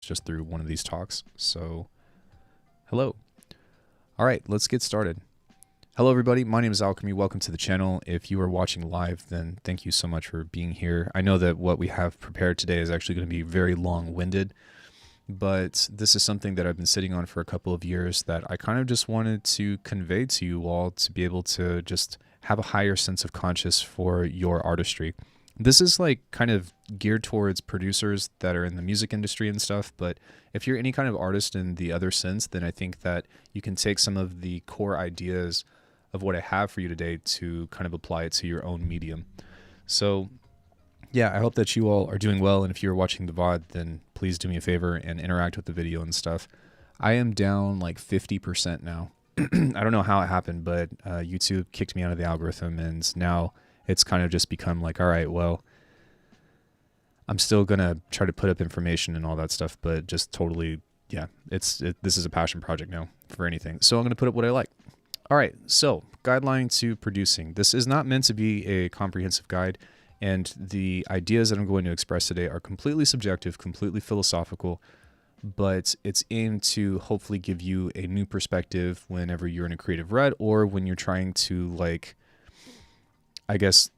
just through one of these talks. So, hello. All right, let's get started. Hello, everybody. My name is Alckemy. Welcome to the channel. If you are watching live, then thank you so much for being here. I know that what we have prepared today is actually going to be very long-winded, but this is something that I've been sitting on for a couple of years that I kind of just wanted to convey to you all to be able to just have a higher sense of conscious for your artistry. This is like kind of geared towards producers that are in the music industry and stuff, but if you're any kind of artist in the other sense, then I think that you can take some of the core ideas of what I have for you today to kind of apply it to your own medium. So yeah, I hope that you all are doing well, and if you're watching the VOD, then please do me a favor and interact with the video and stuff. I am down like 50% now. I don't know how it happened, but YouTube kicked me out of the algorithm, and now it's kind of just become like, all right, well, I'm still going to try to put up information and all that stuff, but just totally, yeah, this is a passion project now for anything. So I'm going to put up what I like. All right, so guideline to producing. This is not meant to be a comprehensive guide, and the ideas that I'm going to express today are completely subjective, completely philosophical, but it's aimed to hopefully give you a new perspective whenever you're in a creative rut or when you're trying to, like, I guess,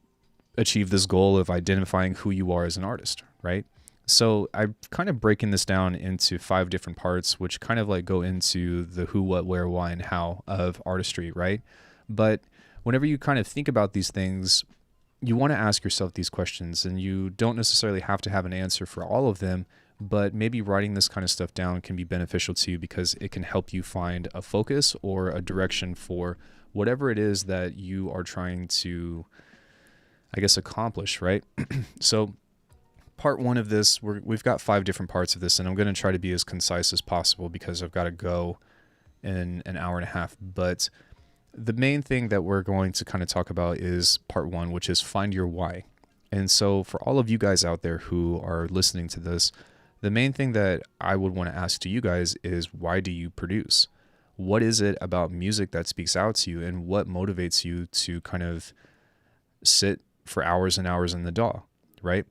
achieve this goal of identifying who you are as an artist, right? So I'm kind of breaking this down into 5 different parts, which kind of like go into the who, what, where, why, and how of artistry, right? But whenever you kind of think about these things, you want to ask yourself these questions, and you don't necessarily have to have an answer for all of them, but maybe writing this kind of stuff down can be beneficial to you because it can help you find a focus or a direction for whatever it is that you are trying to, I guess, accomplish, right? So part 1 of this, we've got 5 different parts of this, and I'm going to try to be as concise as possible because I've got to go in an hour and a half. But the main thing that we're going to kind of talk about is part 1, which is find your why. And so for all of you guys out there who are listening to this, the main thing that I would want to ask to you guys is, why do you produce? What is it about music that speaks out to you, and what motivates you to kind of sit for hours and hours in the DAW, right?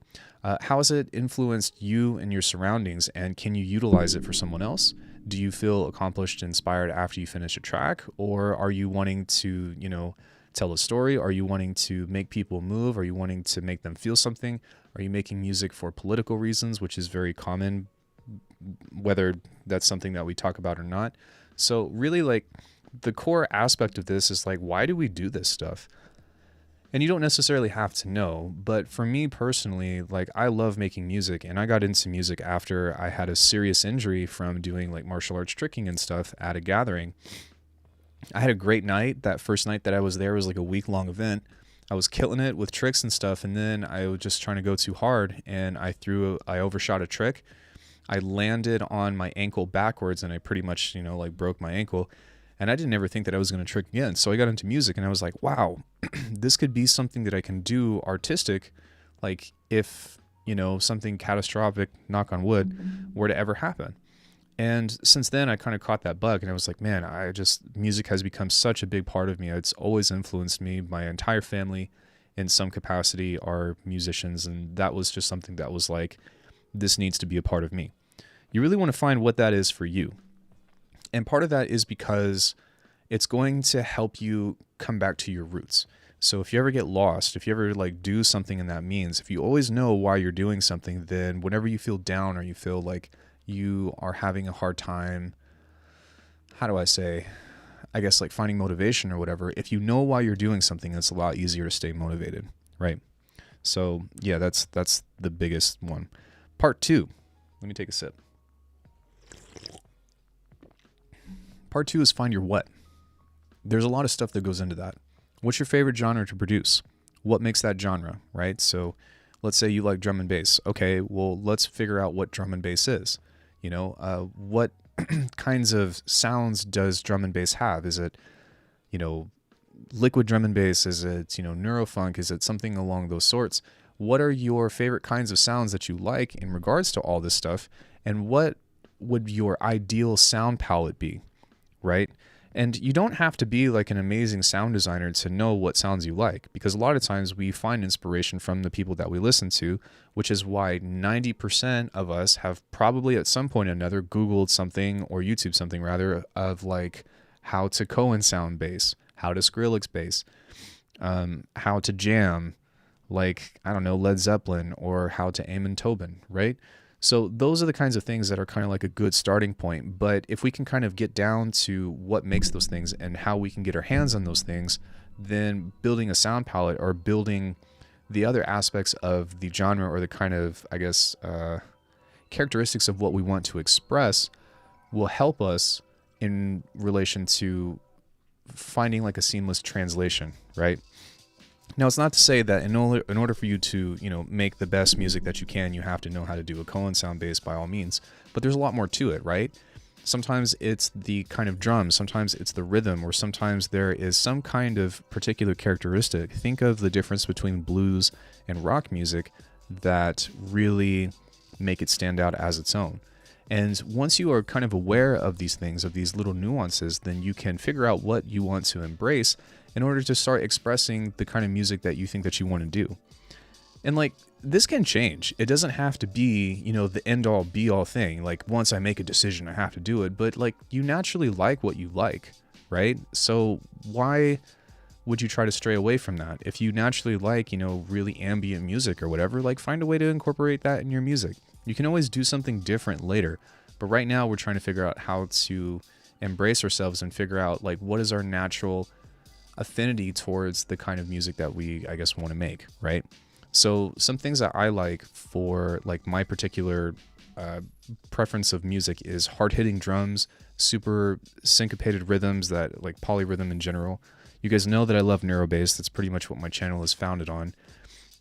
How has it influenced you and your surroundings, and can you utilize it for someone else? Do you feel accomplished, inspired after you finish a track, or are you wanting to, tell a story? Are you wanting to make people move? Are you wanting to make them feel something? Are you making music for political reasons, which is very common, whether that's something that we talk about or not? So really, like, the core aspect of this is like, why do we do this stuff? And you don't necessarily have to know, but for me personally, like, I love making music, and I got into music after I had a serious injury from doing like martial arts tricking and stuff at a gathering. I had a great night. That first night that I was there was like a week-long event. I was killing it with tricks and stuff, and then I was just trying to go too hard, and I overshot a trick. I landed on my ankle backwards, and I pretty much, like, broke my ankle. And I didn't ever think that I was going to trick again. So I got into music, and I was like, wow, this could be something that I can do artistic, like if, something catastrophic, knock on wood, were to ever happen. And since then, I kind of caught that bug, and I was like, man, music has become such a big part of me. It's always influenced me. My entire family, in some capacity, are musicians, and that was just something that was like, this needs to be a part of me. You really want to find what that is for you. And part of that is because it's going to help you come back to your roots. So if you ever get lost, if you ever like do something in that means, if you always know why you're doing something, then whenever you feel down or you feel like you are having a hard time, how do I say, I guess like finding motivation or whatever, if you know why you're doing something, it's a lot easier to stay motivated, right? So yeah, that's the biggest one. Part 2, let me take a sip. Part 2 is find your what. There's a lot of stuff that goes into that. What's your favorite genre to produce? What makes that genre, right? So let's say you like drum and bass. Okay, well, let's figure out what drum and bass is. What kinds of sounds does drum and bass have? Is it, liquid drum and bass? Is it, neurofunk? Is it something along those sorts? What are your favorite kinds of sounds that you like in regards to all this stuff? And what would your ideal sound palette be? Right? And you don't have to be like an amazing sound designer to know what sounds you like, because a lot of times we find inspiration from the people that we listen to, which is why 90% of us have probably at some point or another Googled something, or YouTube something rather, of like how to Cohen sound bass, how to Skrillex bass, how to jam, like, I don't know, Led Zeppelin, or how to Amon Tobin, right? So those are the kinds of things that are kind of like a good starting point. But if we can kind of get down to what makes those things and how we can get our hands on those things, then building a sound palette or building the other aspects of the genre, or the kind of, I guess, characteristics of what we want to express, will help us in relation to finding like a seamless translation, right? Now, it's not to say that in order for you to, make the best music that you can, you have to know how to do a Cohen sound bass by all means. But there's a lot more to it, right? Sometimes it's the kind of drums, sometimes it's the rhythm, or sometimes there is some kind of particular characteristic. Think of the difference between blues and rock music that really make it stand out as its own. And once you are kind of aware of these things, of these little nuances, then you can figure out what you want to embrace in order to start expressing the kind of music that you think that you want to do. And like, this can change. It doesn't have to be, the end all be all thing. Like, once I make a decision, I have to do it. But like, you naturally like what you like, right? So why would you try to stray away from that? If you naturally like, really ambient music or whatever, like, find a way to incorporate that in your music. You can always do something different later. But right now we're trying to figure out how to embrace ourselves and figure out like, what is our natural affinity towards the kind of music that we, I guess, want to make, right? So some things that I like for like my particular preference of music is hard-hitting drums, super syncopated rhythms, that like polyrhythm in general. You guys know that I love neurobass. That's pretty much what my channel is founded on.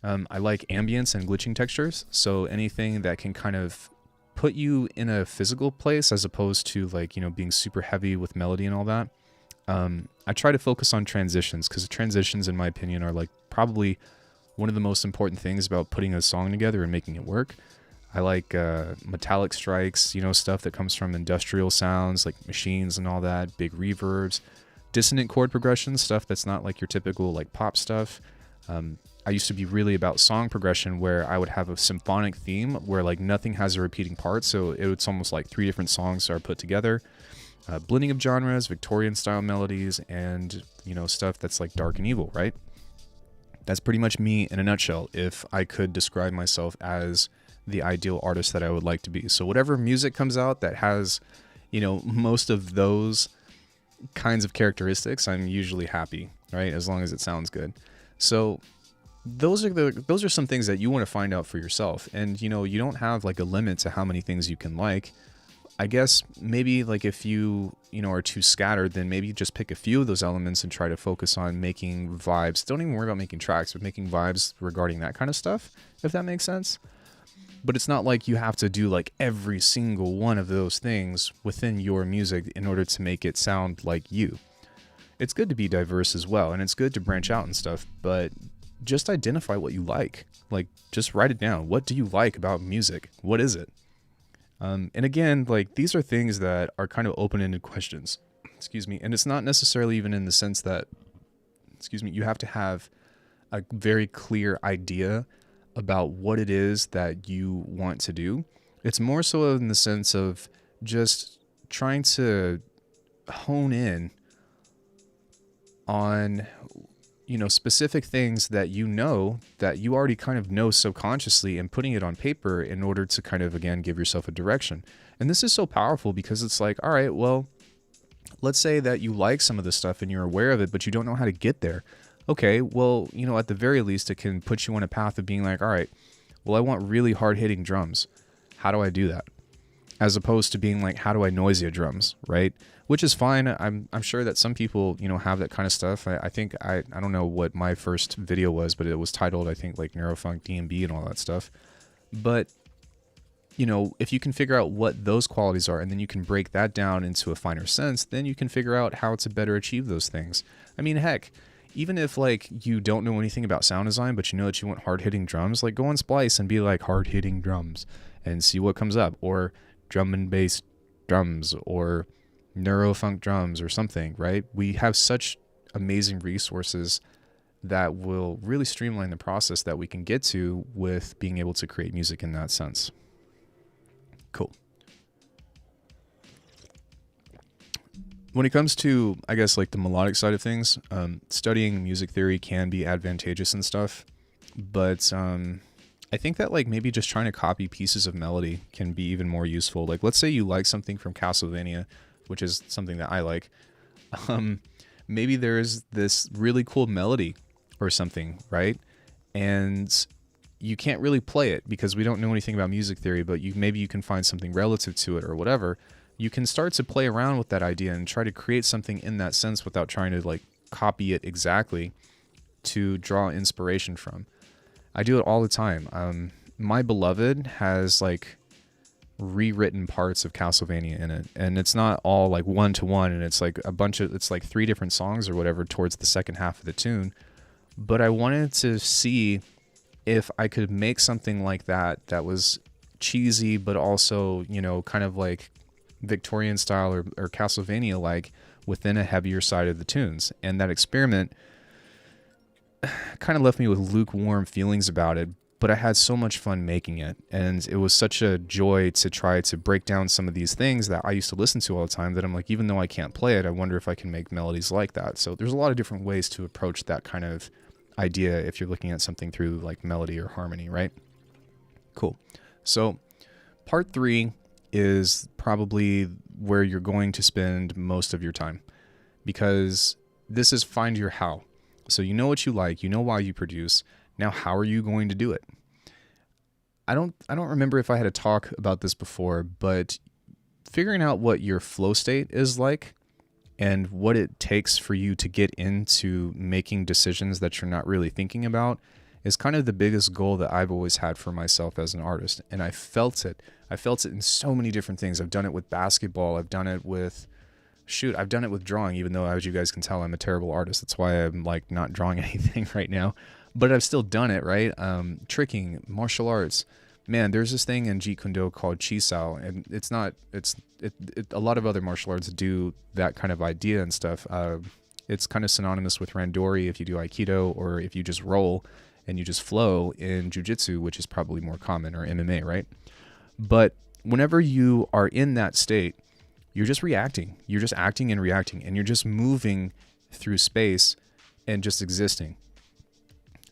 I like ambience and glitching textures, so anything that can kind of put you in a physical place as opposed to like, being super heavy with melody and all that. I try to focus on transitions, because transitions, in my opinion, are like probably one of the most important things about putting a song together and making it work. I like metallic strikes, stuff that comes from industrial sounds like machines and all that, big reverbs, dissonant chord progressions, stuff that's not like your typical like pop stuff. I used to be really about song progression, where I would have a symphonic theme where like nothing has a repeating part, so it's almost like 3 different songs are put together. Blending of genres, Victorian style melodies, and stuff that's like dark and evil, right? That's pretty much me in a nutshell, if I could describe myself as the ideal artist that I would like to be. So whatever music comes out that has, most of those kinds of characteristics, I'm usually happy, right? As long as it sounds good. So those are some things that you want to find out for yourself. And you don't have like a limit to how many things you can like. I guess maybe like if you are too scattered, then maybe just pick a few of those elements and try to focus on making vibes. Don't even worry about making tracks, but making vibes regarding that kind of stuff, if that makes sense. But it's not like you have to do like every single one of those things within your music in order to make it sound like you. It's good to be diverse as well, and it's good to branch out and stuff, but just identify what you like. Like, just write it down. What do you like about music? What is it? And again, like, these are things that are kind of open-ended questions. Excuse me. And it's not necessarily even in the sense that, you have to have a very clear idea about what it is that you want to do. It's more so in the sense of just trying to hone in on, specific things that that you already kind of know subconsciously, and putting it on paper in order to kind of, again, give yourself a direction. And this is so powerful because it's like, all right, well, let's say that you like some of this stuff and you're aware of it, but you don't know how to get there. Okay, well, at the very least, it can put you on a path of being like, all right, well, I want really hard-hitting drums. How do I do that? As opposed to being like, how do I noisy drums, right? Which is fine. I'm sure that some people, have that kind of stuff. I think, I don't know what my first video was, but it was titled, I think, like Neurofunk DMB and all that stuff. But, if you can figure out what those qualities are, and then you can break that down into a finer sense, then you can figure out how to better achieve those things. I mean, heck, even if like you don't know anything about sound design, but you know that you want hard-hitting drums, like go on Splice and be like hard-hitting drums and see what comes up, or drum and bass drums, or neurofunk drums or something, right? We have such amazing resources that will really streamline the process that we can get to with being able to create music in that sense. Cool. When it comes to, I guess, like the melodic side of things, studying music theory can be advantageous and stuff, but I think that like maybe just trying to copy pieces of melody can be even more useful. Like, let's say you like something from Castlevania, which is something that I like. Maybe there's this really cool melody or something, right? And you can't really play it because we don't know anything about music theory, but maybe you can find something relative to it or whatever. You can start to play around with that idea and try to create something in that sense without trying to like copy it exactly to draw inspiration from. I do it all the time. My beloved has like rewritten parts of Castlevania in it, and it's not all like one to one, and it's like it's like 3 different songs or whatever towards the second half of the tune. But I wanted to see if I could make something like that that was cheesy, but also, you know, kind of like Victorian style or Castlevania like within a heavier side of the tunes. And that experiment kind of left me with lukewarm feelings about it, but I had so much fun making it, and it was such a joy to try to break down some of these things that I used to listen to all the time that I'm like, even though I can't play it, I wonder if I can make melodies like that. So there's a lot of different ways to approach that kind of idea if you're looking at something through like melody or harmony, right? Cool. So part 3 is probably where you're going to spend most of your time, because this is find your how. So you know what you like, you know why you produce. Now, how are you going to do it? I don't remember if I had a talk about this before, but figuring out what your flow state is like and what it takes for you to get into making decisions that you're not really thinking about is kind of the biggest goal that I've always had for myself as an artist. And I felt it. I felt it in so many different things. I've done it with basketball. I've done it with I've done it with drawing, even though, as you guys can tell, I'm a terrible artist. That's why I'm like not drawing anything right now, but I've still done it, right? Tricking, martial arts. Man, there's this thing in Jeet Kune Do called Chisao, and a lot of other martial arts do that kind of idea and stuff. It's kind of synonymous with Randori if you do Aikido, or if you just roll and you just flow in Jiu-Jitsu, which is probably more common, or MMA, right? But whenever you are in that state, you're just reacting. You're just acting and reacting, and you're just moving through space and just existing.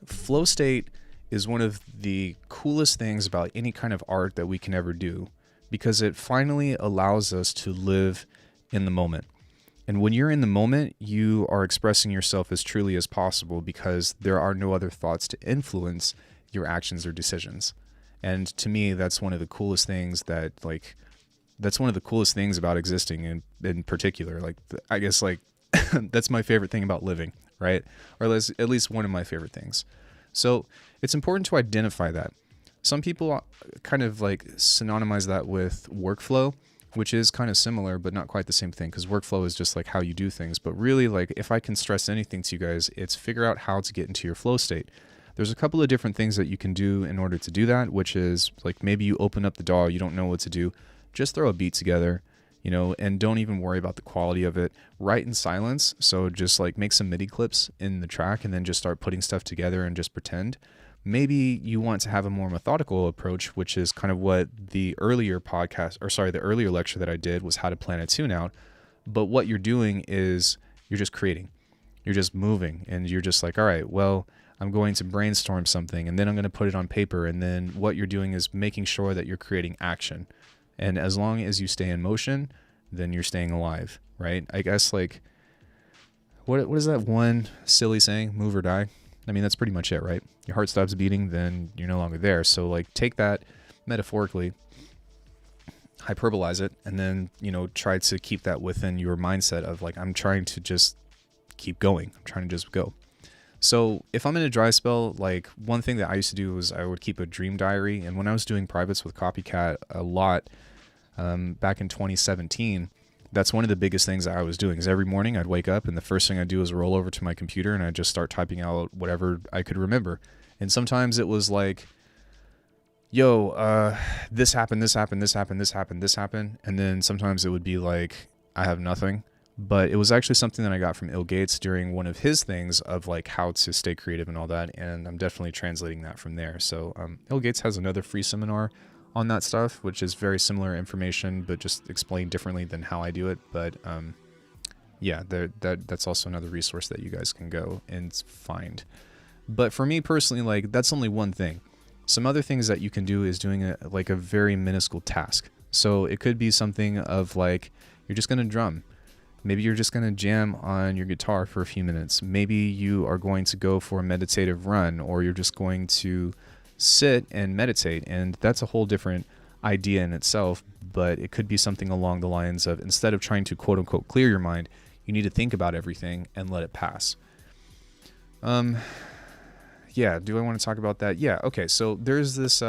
Flow state is one of the coolest things about any kind of art that we can ever do, because it finally allows us to live in the moment. And when you're in the moment, you are expressing yourself as truly as possible, because there are no other thoughts to influence your actions or decisions. And to me, that's one of the coolest things that's one of the coolest things about existing in particular. Like, I guess like that's my favorite thing about living, right? Or at least one of my favorite things. So it's important to identify that. Some people kind of like synonymize that with workflow, which is kind of similar, but not quite the same thing, because workflow is just like how you do things. But really, like, if I can stress anything to you guys, it's figure out how to get into your flow state. There's a couple of different things that you can do in order to do that, which is like maybe you open up the DAW, you don't know what to do. Just throw a beat together, you know, and don't even worry about the quality of it. Write in silence. So just like make some MIDI clips in the track and then just start putting stuff together and just pretend. Maybe you want to have a more methodical approach, which is kind of what the earlier lecture that I did was how to plan a tune out. But what you're doing is you're just creating. You're just moving, and you're just like, all right, well, I'm going to brainstorm something, and then I'm going to put it on paper. And then what you're doing is making sure that you're creating action. And as long as you stay in motion, then you're staying alive, right? I guess like, what is that one silly saying? Move or die. I mean, that's pretty much it, right? Your heart stops beating, then you're no longer there. So like, take that metaphorically, hyperbolize it, and then, you know, try to keep that within your mindset of like, I'm trying to just keep going. I'm trying to just go. So if I'm in a dry spell, like one thing that I used to do was I would keep a dream diary. And when I was doing privates with Copycat a lot, back in 2017, that's one of the biggest things that I was doing, is every morning I'd wake up and the first thing I'd do is roll over to my computer and I'd just start typing out whatever I could remember. And sometimes it was like, yo, this happened, this happened, this happened, this happened, this happened. And then sometimes it would be like, I have nothing. But it was actually something that I got from Bill Gates during one of his things of like how to stay creative and all that. And I'm definitely translating that from there. So Bill Gates has another free seminar on that stuff, which is very similar information, but just explained differently than how I do it. But yeah, that's also another resource that you guys can go and find. But for me personally, like that's only one thing. Some other things that you can do is doing a very minuscule task. So it could be something of like, you're just going to drum. Maybe you're just going to jam on your guitar for a few minutes. Maybe you are going to go for a meditative run, or you're just going to sit and meditate. And that's a whole different idea in itself, but it could be something along the lines of, instead of trying to quote unquote clear your mind, you need to think about everything and let it pass. Yeah, do I want to talk about that? Yeah, okay, so there's this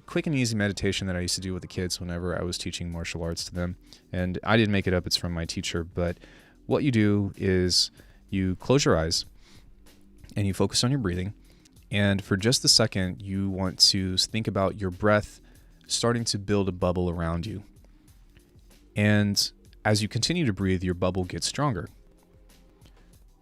quick and easy meditation that I used to do with the kids whenever I was teaching martial arts to them. And I didn't make it up, it's from my teacher. But what you do is you close your eyes and you focus on your breathing. And for just a second, you want to think about your breath starting to build a bubble around you. And as you continue to breathe, your bubble gets stronger.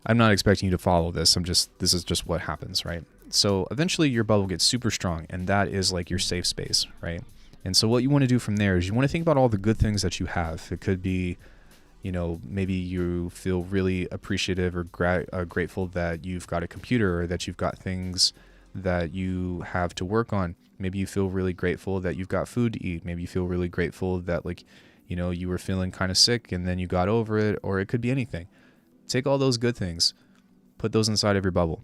I'm not expecting you to follow this. This is just what happens, right? So eventually your bubble gets super strong, and that is like your safe space, right? And so what you want to do from there is you want to think about all the good things that you have. It could be, you know, maybe you feel really appreciative or grateful that you've got a computer, or that you've got things that you have to work on. Maybe you feel really grateful that you've got food to eat. Maybe you feel really grateful that, like, you know, you were feeling kind of sick and then you got over it, or it could be anything. Take all those good things, put those inside of your bubble.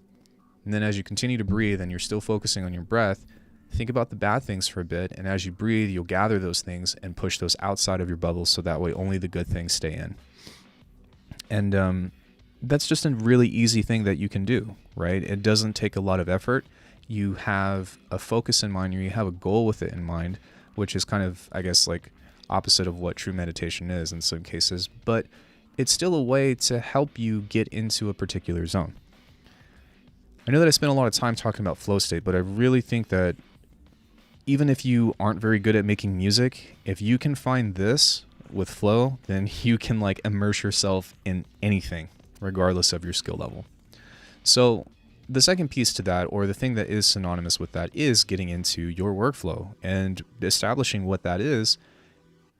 And then as you continue to breathe and you're still focusing on your breath, think about the bad things for a bit. And as you breathe, you'll gather those things and push those outside of your bubble, so that way only the good things stay in. And that's just a really easy thing that you can do, right? It doesn't take a lot of effort. You have a focus in mind, or you have a goal with it in mind, which is kind of, I guess, like opposite of what true meditation is in some cases. But it's still a way to help you get into a particular zone. I know that I spent a lot of time talking about flow state, but I really think that even if you aren't very good at making music, if you can find this with flow, then you can like immerse yourself in anything, regardless of your skill level. So the second piece to that, or the thing that is synonymous with that, is getting into your workflow, and establishing what that is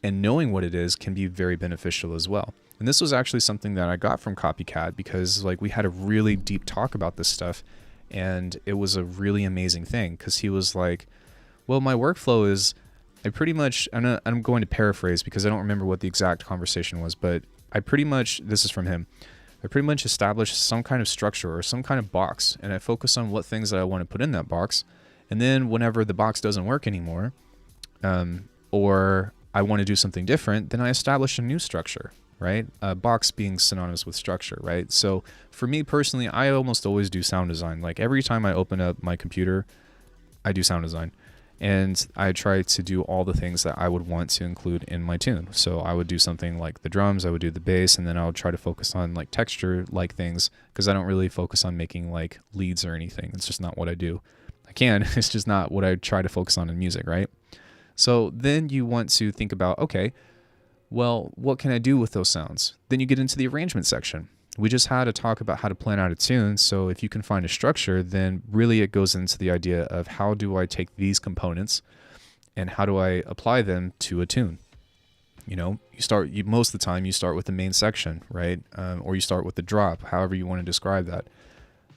and knowing what it is can be very beneficial as well. And this was actually something that I got from Copycat, because like we had a really deep talk about this stuff, and it was a really amazing thing, because he was like, well, my workflow is, I'm going to paraphrase because I don't remember what the exact conversation was, but this is from him, I pretty much establish some kind of structure or some kind of box, and I focus on what things that I want to put in that box. And then whenever the box doesn't work anymore, or I want to do something different, then I establish a new structure, right? Box being synonymous with structure, right? So for me personally, I almost always do sound design. Like every time I open up my computer, I do sound design. And I try to do all the things that I would want to include in my tune. So I would do something like the drums, I would do the bass, and then I would try to focus on like texture like things, because I don't really focus on making like leads or anything. It's just not what I do. I can, it's just not what I try to focus on in music, right? So then you want to think about, okay, well, what can I do with those sounds? Then you get into the arrangement section. We just had a talk about how to plan out a tune. So if you can find a structure, then really it goes into the idea of how do I take these components and how do I apply them to a tune? You know, most of the time you start with the main section, right? Or you start with the drop, however you want to describe that.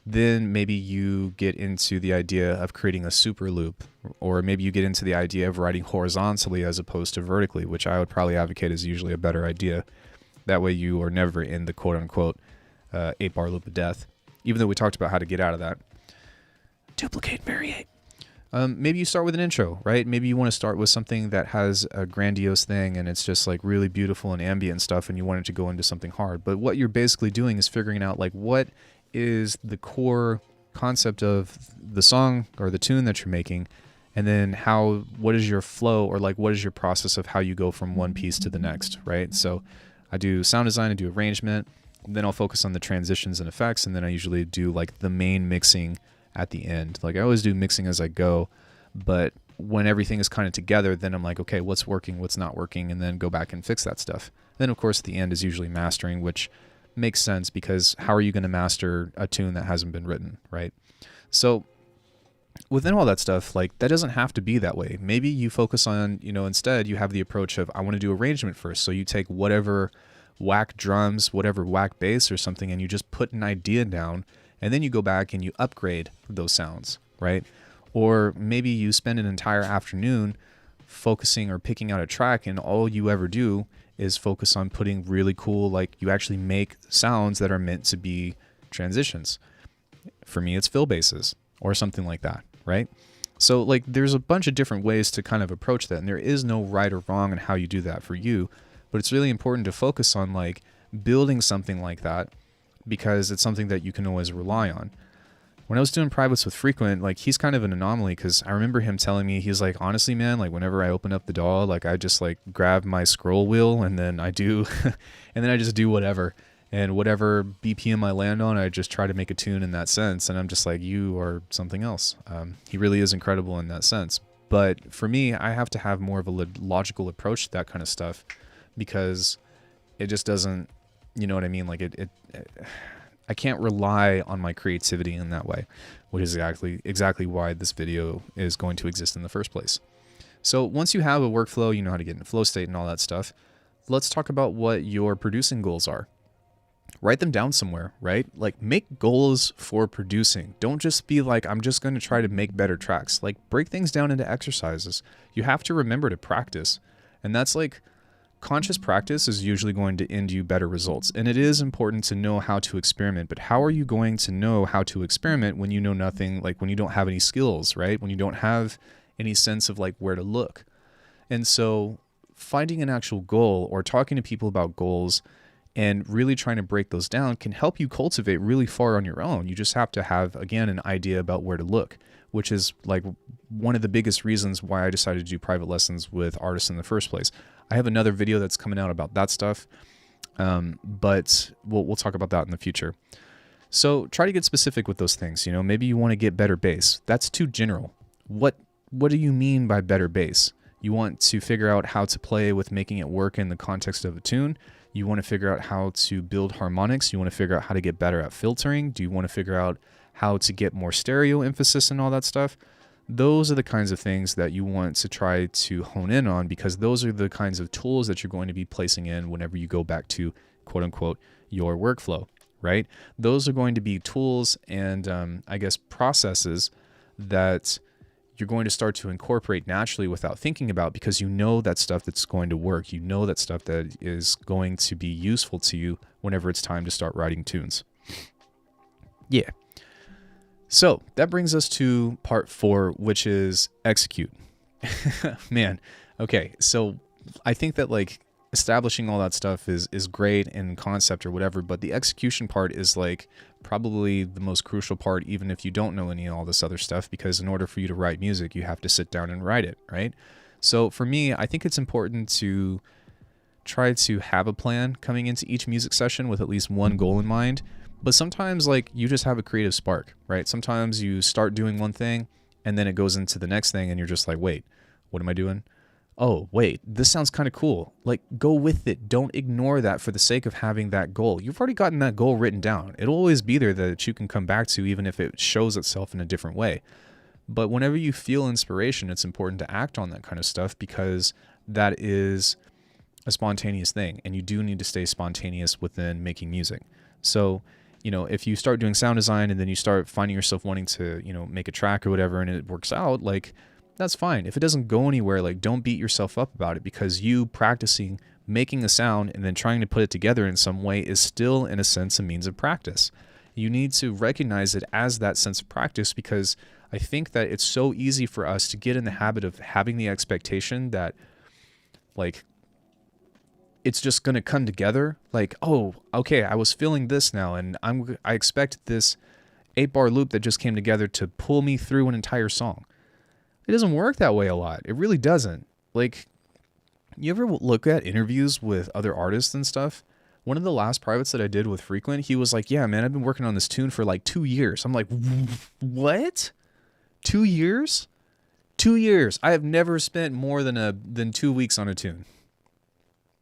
Then maybe you get into the idea of creating a super loop, or maybe you get into the idea of writing horizontally as opposed to vertically, which I would probably advocate is usually a better idea. That way you are never in the quote-unquote 8-bar loop of death, even though we talked about how to get out of that. Duplicate, variate. Maybe you start with an intro, right? Maybe you want to start with something that has a grandiose thing and it's just like really beautiful and ambient stuff, and you want it to go into something hard. But what you're basically doing is figuring out like what is the core concept of the song or the tune that you're making, and then what is your flow, or like what is your process of how you go from one piece to the next, right? So I do sound design, I do arrangement, then I'll focus on the transitions and effects, and then I usually do like the main mixing at the end. Like I always do mixing as I go, but when everything is kind of together, then I'm like, okay, what's working, what's not working, and then go back and fix that stuff. Then, of course, at the end is usually mastering, which makes sense because how are you going to master a tune that hasn't been written, right? So within all that stuff, like, that doesn't have to be that way. Maybe you focus on, instead you have the approach of, I want to do arrangement first. So you take whatever whack drums, whatever whack bass or something, and you just put an idea down, and then you go back and you upgrade those sounds, right? Or maybe you spend an entire afternoon focusing or picking out a track, and all you ever do is focus on putting really cool, like, you actually make sounds that are meant to be transitions. For me, it's fill basses or something like that, right? So, like, there's a bunch of different ways to kind of approach that, and there is no right or wrong in how you do that for you, but it's really important to focus on, like, building something like that because it's something that you can always rely on. When I was doing privates with Frequent, like, he's kind of an anomaly because I remember him telling me, he's like, honestly, man, like, whenever I open up the DAW, like, I just, like, grab my scroll wheel and then I do, and then I just do whatever. And whatever BPM I land on, I just try to make a tune in that sense. And I'm just like, you are something else. He really is incredible in that sense. But for me, I have to have more of a logical approach to that kind of stuff because it just doesn't, you know what I mean? Like, I can't rely on my creativity in that way, which is exactly why this video is going to exist in the first place. So once you have a workflow, you know how to get into flow state and all that stuff, let's talk about what your producing goals are. Write them down somewhere, right? Like, make goals for producing. Don't just be like, I'm just going to try to make better tracks. Like, break things down into exercises. You have to remember to practice. And that's like, conscious practice is usually going to end you better results. And it is important to know how to experiment, but how are you going to know how to experiment when you know nothing, like when you don't have any skills, right? When you don't have any sense of, like, where to look. And so finding an actual goal or talking to people about goals and really trying to break those down can help you cultivate really far on your own. You just have to have, again, an idea about where to look, which is, like, one of the biggest reasons why I decided to do private lessons with artists in the first place. I have another video that's coming out about that stuff, but we'll talk about that in the future. So try to get specific with those things. Maybe you want to get better bass. That's too general. What do you mean by better bass? You want to figure out how to play with making it work in the context of a tune. You want to figure out how to build harmonics. You want to figure out how to get better at filtering. Do you want to figure out how to get more stereo emphasis and all that stuff? Those are the kinds of things that you want to try to hone in on because those are the kinds of tools that you're going to be placing in whenever you go back to, quote unquote, your workflow, right? Those are going to be tools and, I guess, processes that you're going to start to incorporate naturally without thinking about because you know that stuff that's going to work. You know that stuff that is going to be useful to you whenever it's time to start writing tunes. Yeah. So that brings us to part 4, which is execute. Man, okay. So I think that, like, establishing all that stuff is great in concept or whatever, but the execution part is, like, probably the most crucial part, even if you don't know any of all this other stuff, because in order for you to write music, you have to sit down and write it, right? So for me, I think it's important to try to have a plan coming into each music session with at least one goal in mind. But sometimes, like, you just have a creative spark, right? Sometimes you start doing one thing and then it goes into the next thing and you're just like, wait, what am I doing? Oh, wait, this sounds kind of cool. Like, go with it. Don't ignore that for the sake of having that goal. You've already gotten that goal written down. It'll always be there that you can come back to, even if it shows itself in a different way. But whenever you feel inspiration, it's important to act on that kind of stuff because that is a spontaneous thing. And you do need to stay spontaneous within making music. So, if you start doing sound design and then you start finding yourself wanting to, make a track or whatever, and it works out, like, that's fine. If it doesn't go anywhere, like, don't beat yourself up about it because you practicing making a sound and then trying to put it together in some way is still, in a sense, a means of practice. You need to recognize it as that sense of practice because I think that it's so easy for us to get in the habit of having the expectation that, like, it's just going to come together. Like, oh, okay, I was feeling this now, and I expect this 8-bar loop that just came together to pull me through an entire song. It doesn't work that way a lot. It really doesn't. Like, you ever look at interviews with other artists and stuff? One of the last privates that I did with Frequent, he was like, yeah, man, I've been working on this tune for like 2 years. I'm like, what? 2 years? 2 years. I have never spent more than 2 weeks on a tune.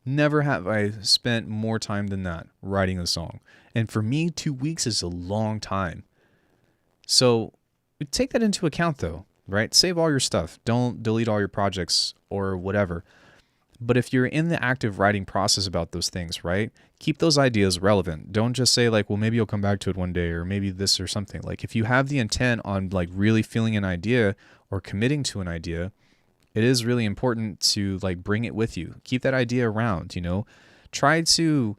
Never have I spent more time than that writing a song. And for me, 2 weeks is a long time. So take that into account though, right? Save all your stuff. Don't delete all your projects or whatever. But if you're in the active writing process about those things, right? Keep those ideas relevant. Don't just say like, well, maybe you'll come back to it one day or maybe this or something. Like if you have the intent on like really feeling an idea or committing to an idea, it is really important to like bring it with you. Keep that idea around, Try to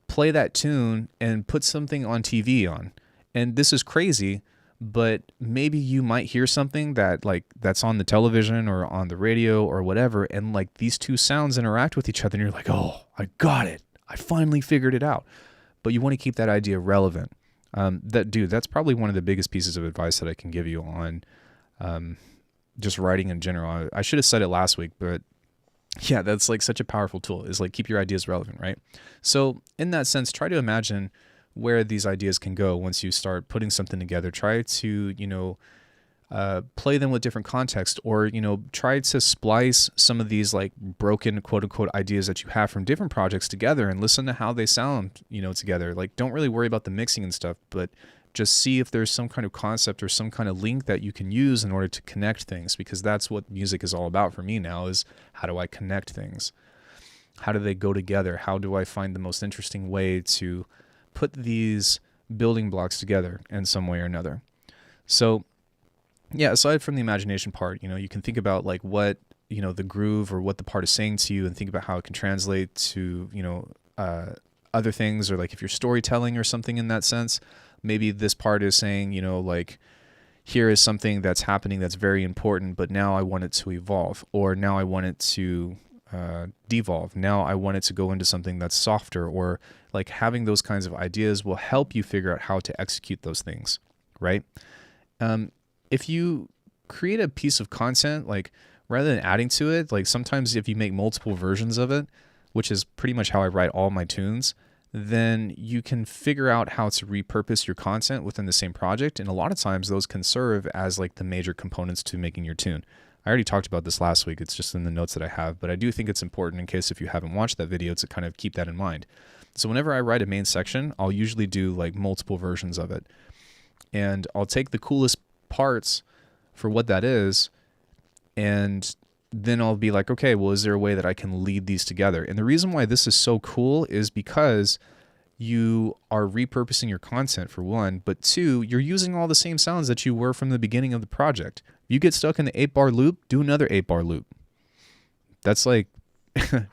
play that tune and put something on TV on. And this is crazy, but maybe you might hear something that's on the television or on the radio or whatever, and like these two sounds interact with each other and you're like, oh, I got it. I finally figured it out. But you want to keep that idea relevant. That's probably one of the biggest pieces of advice that I can give you on just writing in general. I should have said it last week, but yeah, that's like such a powerful tool, is like keep your ideas relevant, right? So in that sense, try to imagine where these ideas can go once you start putting something together. Try to, play them with different context, or, try to splice some of these like broken quote unquote ideas that you have from different projects together and listen to how they sound, together. Like don't really worry about the mixing and stuff, but just see if there's some kind of concept or some kind of link that you can use in order to connect things, because that's what music is all about for me now, is how do I connect things? How do they go together? How do I find the most interesting way to put these building blocks together in some way or another? So yeah, aside from the imagination part, you can think about like what, the groove or what the part is saying to you, and think about how it can translate to, other things, or like if you're storytelling or something in that sense, maybe this part is saying, like here is something that's happening that's very important, but now I want it to evolve, or now I want it to devolve. Now I want it to go into something that's softer, or like having those kinds of ideas will help you figure out how to execute those things, right? If you create a piece of content, like rather than adding to it, like sometimes if you make multiple versions of it, which is pretty much how I write all my tunes, then you can figure out how to repurpose your content within the same project. And a lot of times those can serve as like the major components to making your tune. I already talked about this last week. It's just in the notes that I have, but I do think it's important, in case if you haven't watched that video, to kind of keep that in mind. So whenever I write a main section, I'll usually do like multiple versions of it. And I'll take the coolest parts for what that is, and then I'll be like, okay, well, is there a way that I can lead these together? And the reason why this is so cool is because you are repurposing your content, for one, but two, you're using all the same sounds that you were from the beginning of the project. If you get stuck in the 8-bar loop, do another 8-bar loop. That's like,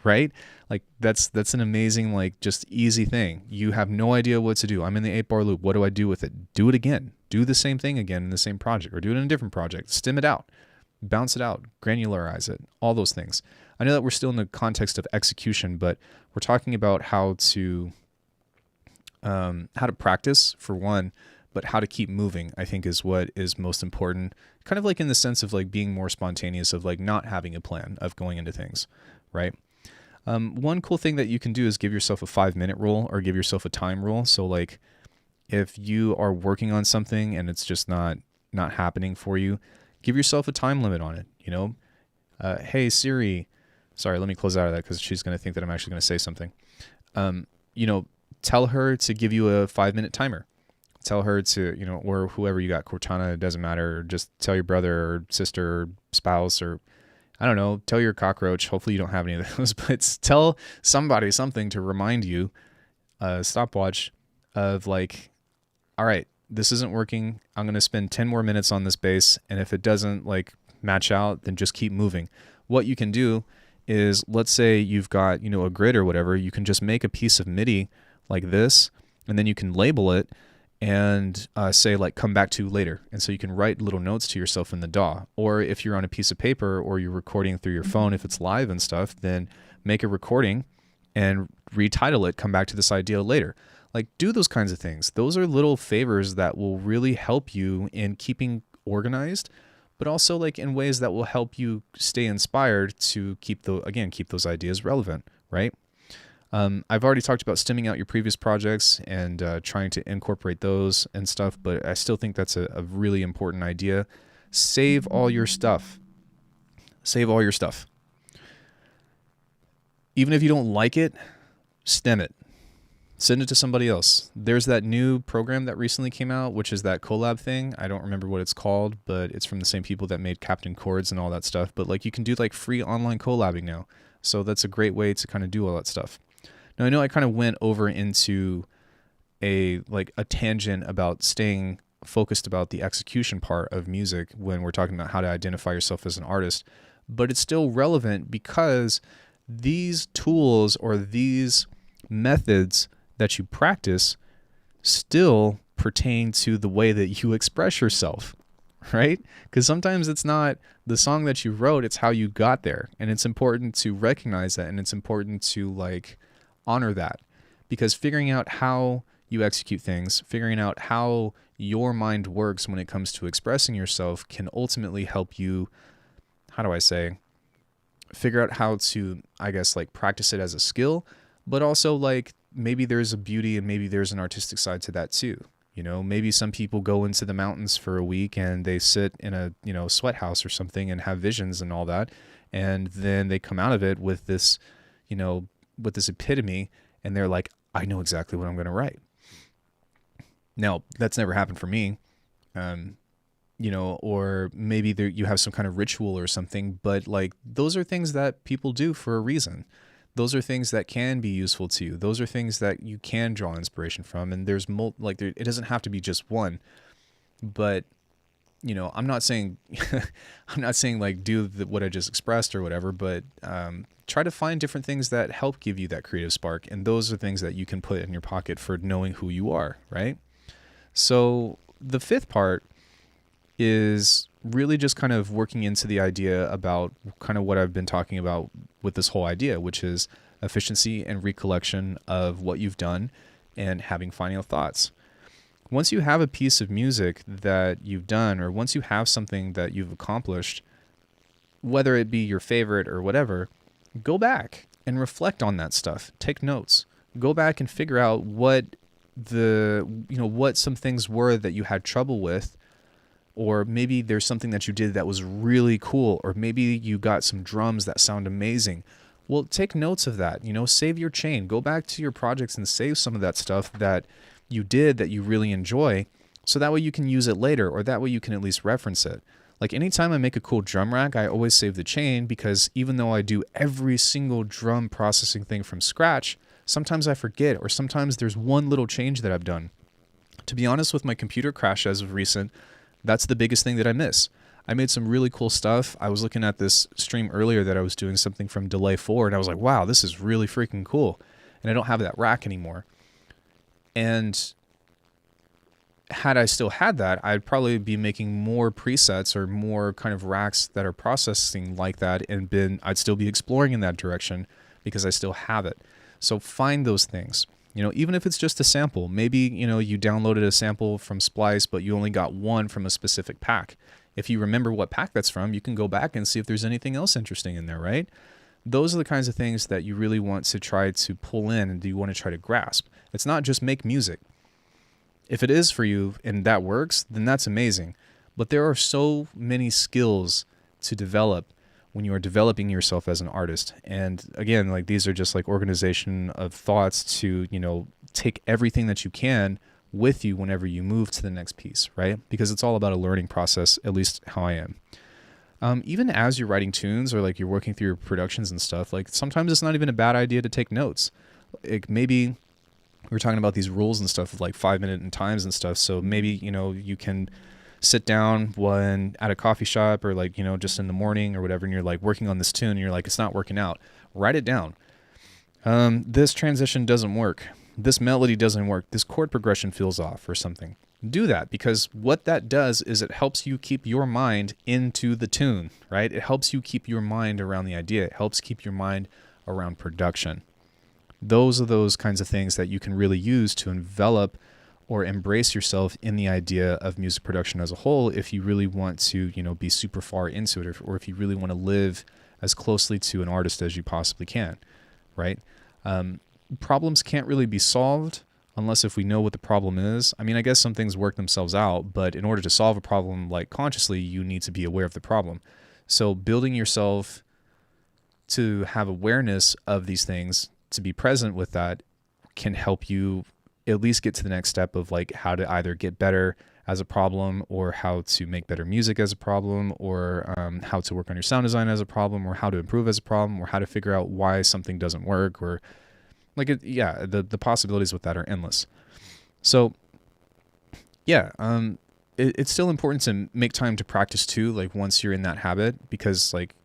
right? Like that's an amazing, like just easy thing. You have no idea what to do. I'm in the 8-bar loop. What do I do with it? Do it again. Do the same thing again in the same project, or do it in a different project. Stem it out. Bounce it out, granularize it, all those things. I know that we're still in the context of execution, but we're talking about how to practice, for one, but how to keep moving, I think, is what is most important. Kind of like in the sense of like being more spontaneous, of like not having a plan of going into things, right? One cool thing that you can do is give yourself a 5-minute rule, or give yourself a time rule. So like if you are working on something and it's just not happening for you, give yourself a time limit on it. Hey Siri, sorry, let me close out of that because she's going to think that I'm actually going to say something. Tell her to give you a 5-minute timer. Tell her to, or whoever you got, Cortana, it doesn't matter. Or just tell your brother or sister or spouse, or I don't know, tell your cockroach. Hopefully you don't have any of those, but tell somebody something to remind you, stopwatch of like, all right, this isn't working. I'm going to spend 10 more minutes on this bass. And if it doesn't like match out, then just keep moving. What you can do is, let's say you've got, a grid or whatever, you can just make a piece of MIDI like this, and then you can label it and say like, come back to later. And so you can write little notes to yourself in the DAW. Or if you're on a piece of paper, or you're recording through your phone, if it's live and stuff, then make a recording and retitle it, come back to this idea later. Like, do those kinds of things. Those are little favors that will really help you in keeping organized, but also like in ways that will help you stay inspired to keep those ideas relevant, right? I've already talked about stemming out your previous projects and trying to incorporate those and stuff, but I still think that's a really important idea. Save all your stuff. Save all your stuff. Even if you don't like it, stem it. Send it to somebody else. There's that new program that recently came out, which is that collab thing. I don't remember what it's called, but it's from the same people that made Captain Chords and all that stuff. But like you can do like free online collabing now. So that's a great way to kind of do all that stuff. Now I know I kind of went over into a tangent about staying focused about the execution part of music when we're talking about how to identify yourself as an artist, but it's still relevant because these tools or these methods that you practice still pertain to the way that you express yourself, right? Because sometimes it's not the song that you wrote, it's how you got there. And it's important to recognize that, and it's important to like honor that, because figuring out how you execute things, figuring out how your mind works when it comes to expressing yourself can ultimately help you, how do I say, figure out how to, I guess, like practice it as a skill, but also like maybe there's a beauty and maybe there's an artistic side to that too. You know, maybe some people go into the mountains for a week and they sit in a, sweat house or something and have visions and all that. And then they come out of it with this, with this epitome, and they're like, I know exactly what I'm going to write. Now, that's never happened for me, or maybe you have some kind of ritual or something, but like those are things that people do for a reason. Those are things that can be useful to you. Those are things that you can draw inspiration from. And there's it doesn't have to be just one, but I'm not saying, like do what I just expressed or whatever, but try to find different things that help give you that creative spark. And those are things that you can put in your pocket for knowing who you are, right? So the fifth part is really just kind of working into the idea about kind of what I've been talking about with this whole idea, which is efficiency and recollection of what you've done and having final thoughts. Once you have a piece of music that you've done, or once you have something that you've accomplished, whether it be your favorite or whatever, go back and reflect on that stuff. Take notes. Go back and figure out what what some things were that you had trouble with, or maybe there's something that you did that was really cool, or maybe you got some drums that sound amazing. Well, take notes of that, save your chain, go back to your projects and save some of that stuff that you did that you really enjoy, so that way you can use it later, or that way you can at least reference it. Like anytime I make a cool drum rack, I always save the chain, because even though I do every single drum processing thing from scratch, sometimes I forget, or sometimes there's one little change that I've done. To be honest, with my computer crash as of recent, that's the biggest thing that I miss. I made some really cool stuff. I was looking at this stream earlier that I was doing something from Delay 4, and I was like, wow, this is really freaking cool. And I don't have that rack anymore. And had I still had that, I'd probably be making more presets or more kind of racks that are processing like that, and I'd still be exploring in that direction because I still have it. So find those things. Even if it's just a sample, maybe, you downloaded a sample from Splice, but you only got one from a specific pack. If you remember what pack that's from, you can go back and see if there's anything else interesting in there, right? Those are the kinds of things that you really want to try to pull in and you want to try to grasp. It's not just make music. If it is for you and that works, then that's amazing. But there are so many skills to develop when you are developing yourself as an artist. And again, like these are just like organization of thoughts to, take everything that you can with you whenever you move to the next piece, right? Because it's all about a learning process, at least how I am. Even as you're writing tunes or like you're working through your productions and stuff, like sometimes it's not even a bad idea to take notes. Maybe we're talking about these rules and stuff of like 5-minute and times and stuff. So maybe, you can sit down at a coffee shop or like, just in the morning or whatever, and you're like working on this tune and you're like, it's not working out. Write it down. This transition doesn't work. This melody doesn't work. This chord progression feels off or something. Do that, because what that does is it helps you keep your mind into the tune, right? It helps you keep your mind around the idea. It helps keep your mind around production. Those are those kinds of things that you can really use to envelop or embrace yourself in the idea of music production as a whole, if you really want to, be super far into it, or if you really want to live as closely to an artist as you possibly can, right? Problems can't really be solved unless if we know what the problem is. I mean, I guess some things work themselves out, but in order to solve a problem like consciously, you need to be aware of the problem. So building yourself to have awareness of these things, to be present with that, can help you at least get to the next step of like how to either get better as a problem, or how to make better music as a problem, or how to work on your sound design as a problem, or how to improve as a problem, or how to figure out why something doesn't work, or like the possibilities with that are endless. So yeah, it's still important to make time to practice too, like once you're in that habit, because like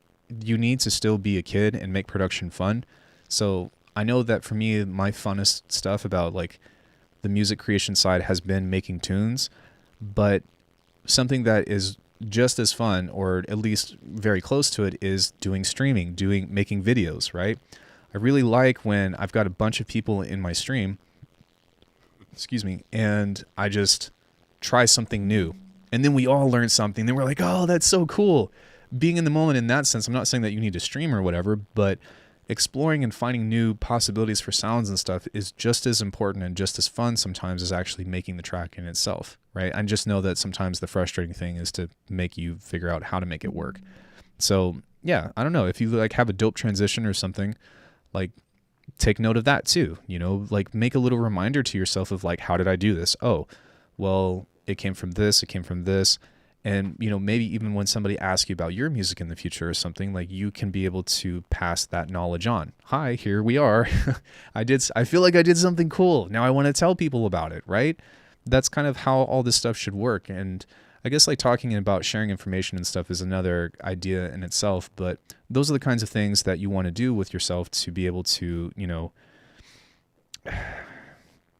you need to still be a kid and make production fun. So I know that for me, my funnest stuff about like the music creation side has been making tunes, but something that is just as fun, or at least very close to it, is doing streaming, making videos, right? I really like when I've got a bunch of people in my stream, and I just try something new, and then we all learn something, then we're like, oh, that's so cool. Being in the moment in that sense, I'm not saying that you need to stream or whatever, but exploring and finding new possibilities for sounds and stuff is just as important and just as fun sometimes as actually making the track in itself, right? I just know that sometimes the frustrating thing is to make you figure out how to make it work. So yeah, I don't know, if you like have a dope transition or something, like take note of that too, you know, like make a little reminder to yourself of like, how did I do this? Oh, well, it came from this, it came from this. And, you know, maybe even when somebody asks you about your music in the future or something, like you can be able to pass that knowledge on. Hi, here we are. I feel like I did something cool. Now I want to tell people about it, right? That's kind of how all this stuff should work. And I guess like talking about sharing information and stuff is another idea in itself, but those are the kinds of things that you want to do with yourself to be able to, you know,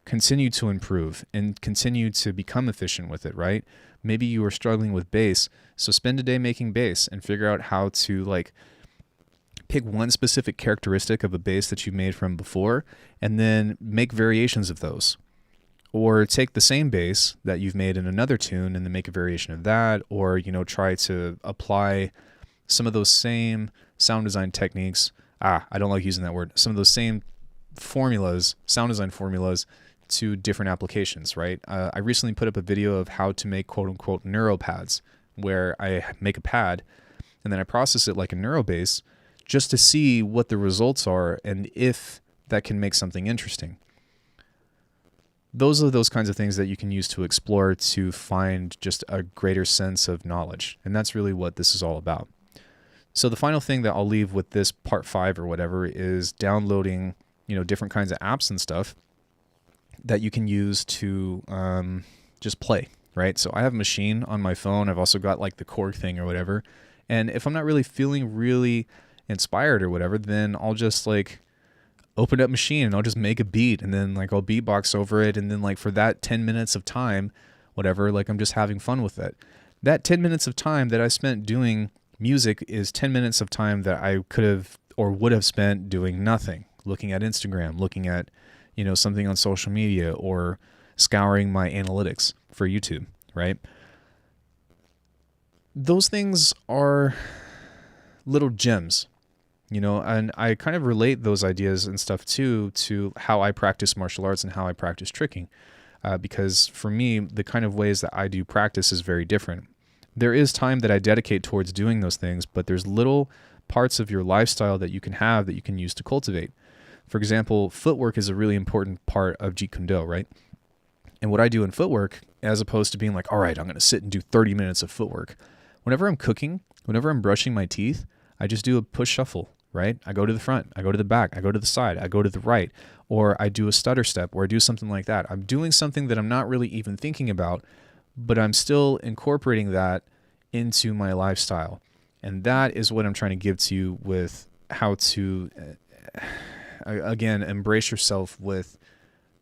continue to improve and continue to become efficient with it, right? Maybe you are struggling with bass, so spend a day making bass and figure out how to like pick one specific characteristic of a bass that you made from before and then make variations of those. Or take the same bass that you've made in another tune and then make a variation of that, or, you know, try to apply some of those same sound design techniques. I don't like using that word. Some of those same formulas, sound design formulas, to different applications, right? I recently put up a video of how to make quote-unquote neuropads, where I make a pad and then I process it like a neurobass just to see what the results are and if that can make something interesting. Those are those kinds of things that you can use to explore to find just a greater sense of knowledge, and that's really what this is all about. So the final thing that I'll leave with this part 5 or whatever is downloading, you know, different kinds of apps and stuff that you can use to just play, right? So I have a machine on my phone. I've also got like the Korg thing or whatever. And if I'm not really feeling really inspired or whatever, then I'll just like open up machine and I'll just make a beat and then like I'll beatbox over it. And then like for that 10 minutes of time, whatever, like I'm just having fun with it. That 10 minutes of time that I spent doing music is 10 minutes of time that I could have or would have spent doing nothing, looking at Instagram, looking at, you know, something on social media, or scouring my analytics for YouTube, right? Those things are little gems, you know, and I kind of relate those ideas and stuff too to how I practice martial arts and how I practice tricking, because for me, the kind of ways that I do practice is very different. There is time that I dedicate towards doing those things, but there's little parts of your lifestyle that you can have that you can use to cultivate. For example, footwork is a really important part of Jeet Kune Do, right? And what I do in footwork, as opposed to being like, all right, I'm going to sit and do 30 minutes of footwork. Whenever I'm cooking, whenever I'm brushing my teeth, I just do a push shuffle, right? I go to the front, I go to the back, I go to the side, I go to the right, or I do a stutter step, or I do something like that. I'm doing something that I'm not really even thinking about, but I'm still incorporating that into my lifestyle. And that is what I'm trying to give to you with how to... again, embrace yourself with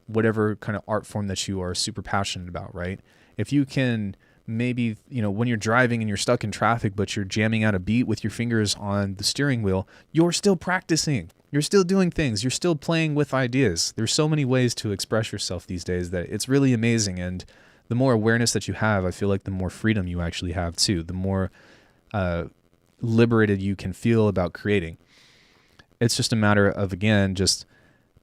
whatever kind of art form that you are super passionate about, right? If you can maybe, you know, when you're driving and you're stuck in traffic, but you're jamming out a beat with your fingers on the steering wheel, you're still practicing. You're still doing things. You're still playing with ideas. There's so many ways to express yourself these days that it's really amazing. And the more awareness that you have, I feel like the more freedom you actually have too. The more liberated you can feel about creating. It's just a matter of, again, just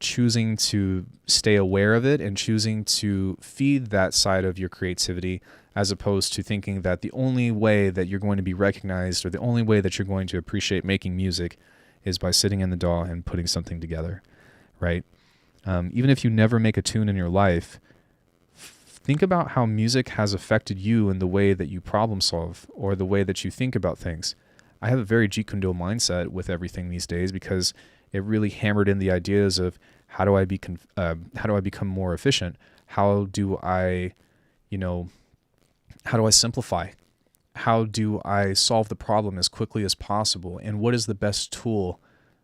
choosing to stay aware of it and choosing to feed that side of your creativity, as opposed to thinking that the only way that you're going to be recognized or the only way that you're going to appreciate making music is by sitting in the DAW and putting something together, right? Even if you never make a tune in your life, think about how music has affected you in the way that you problem solve or the way that you think about things. I have a very Jeet Kune Do mindset with everything these days because it really hammered in the ideas of how do I become more efficient? How do I simplify? How do I solve the problem as quickly as possible? And what is the best tool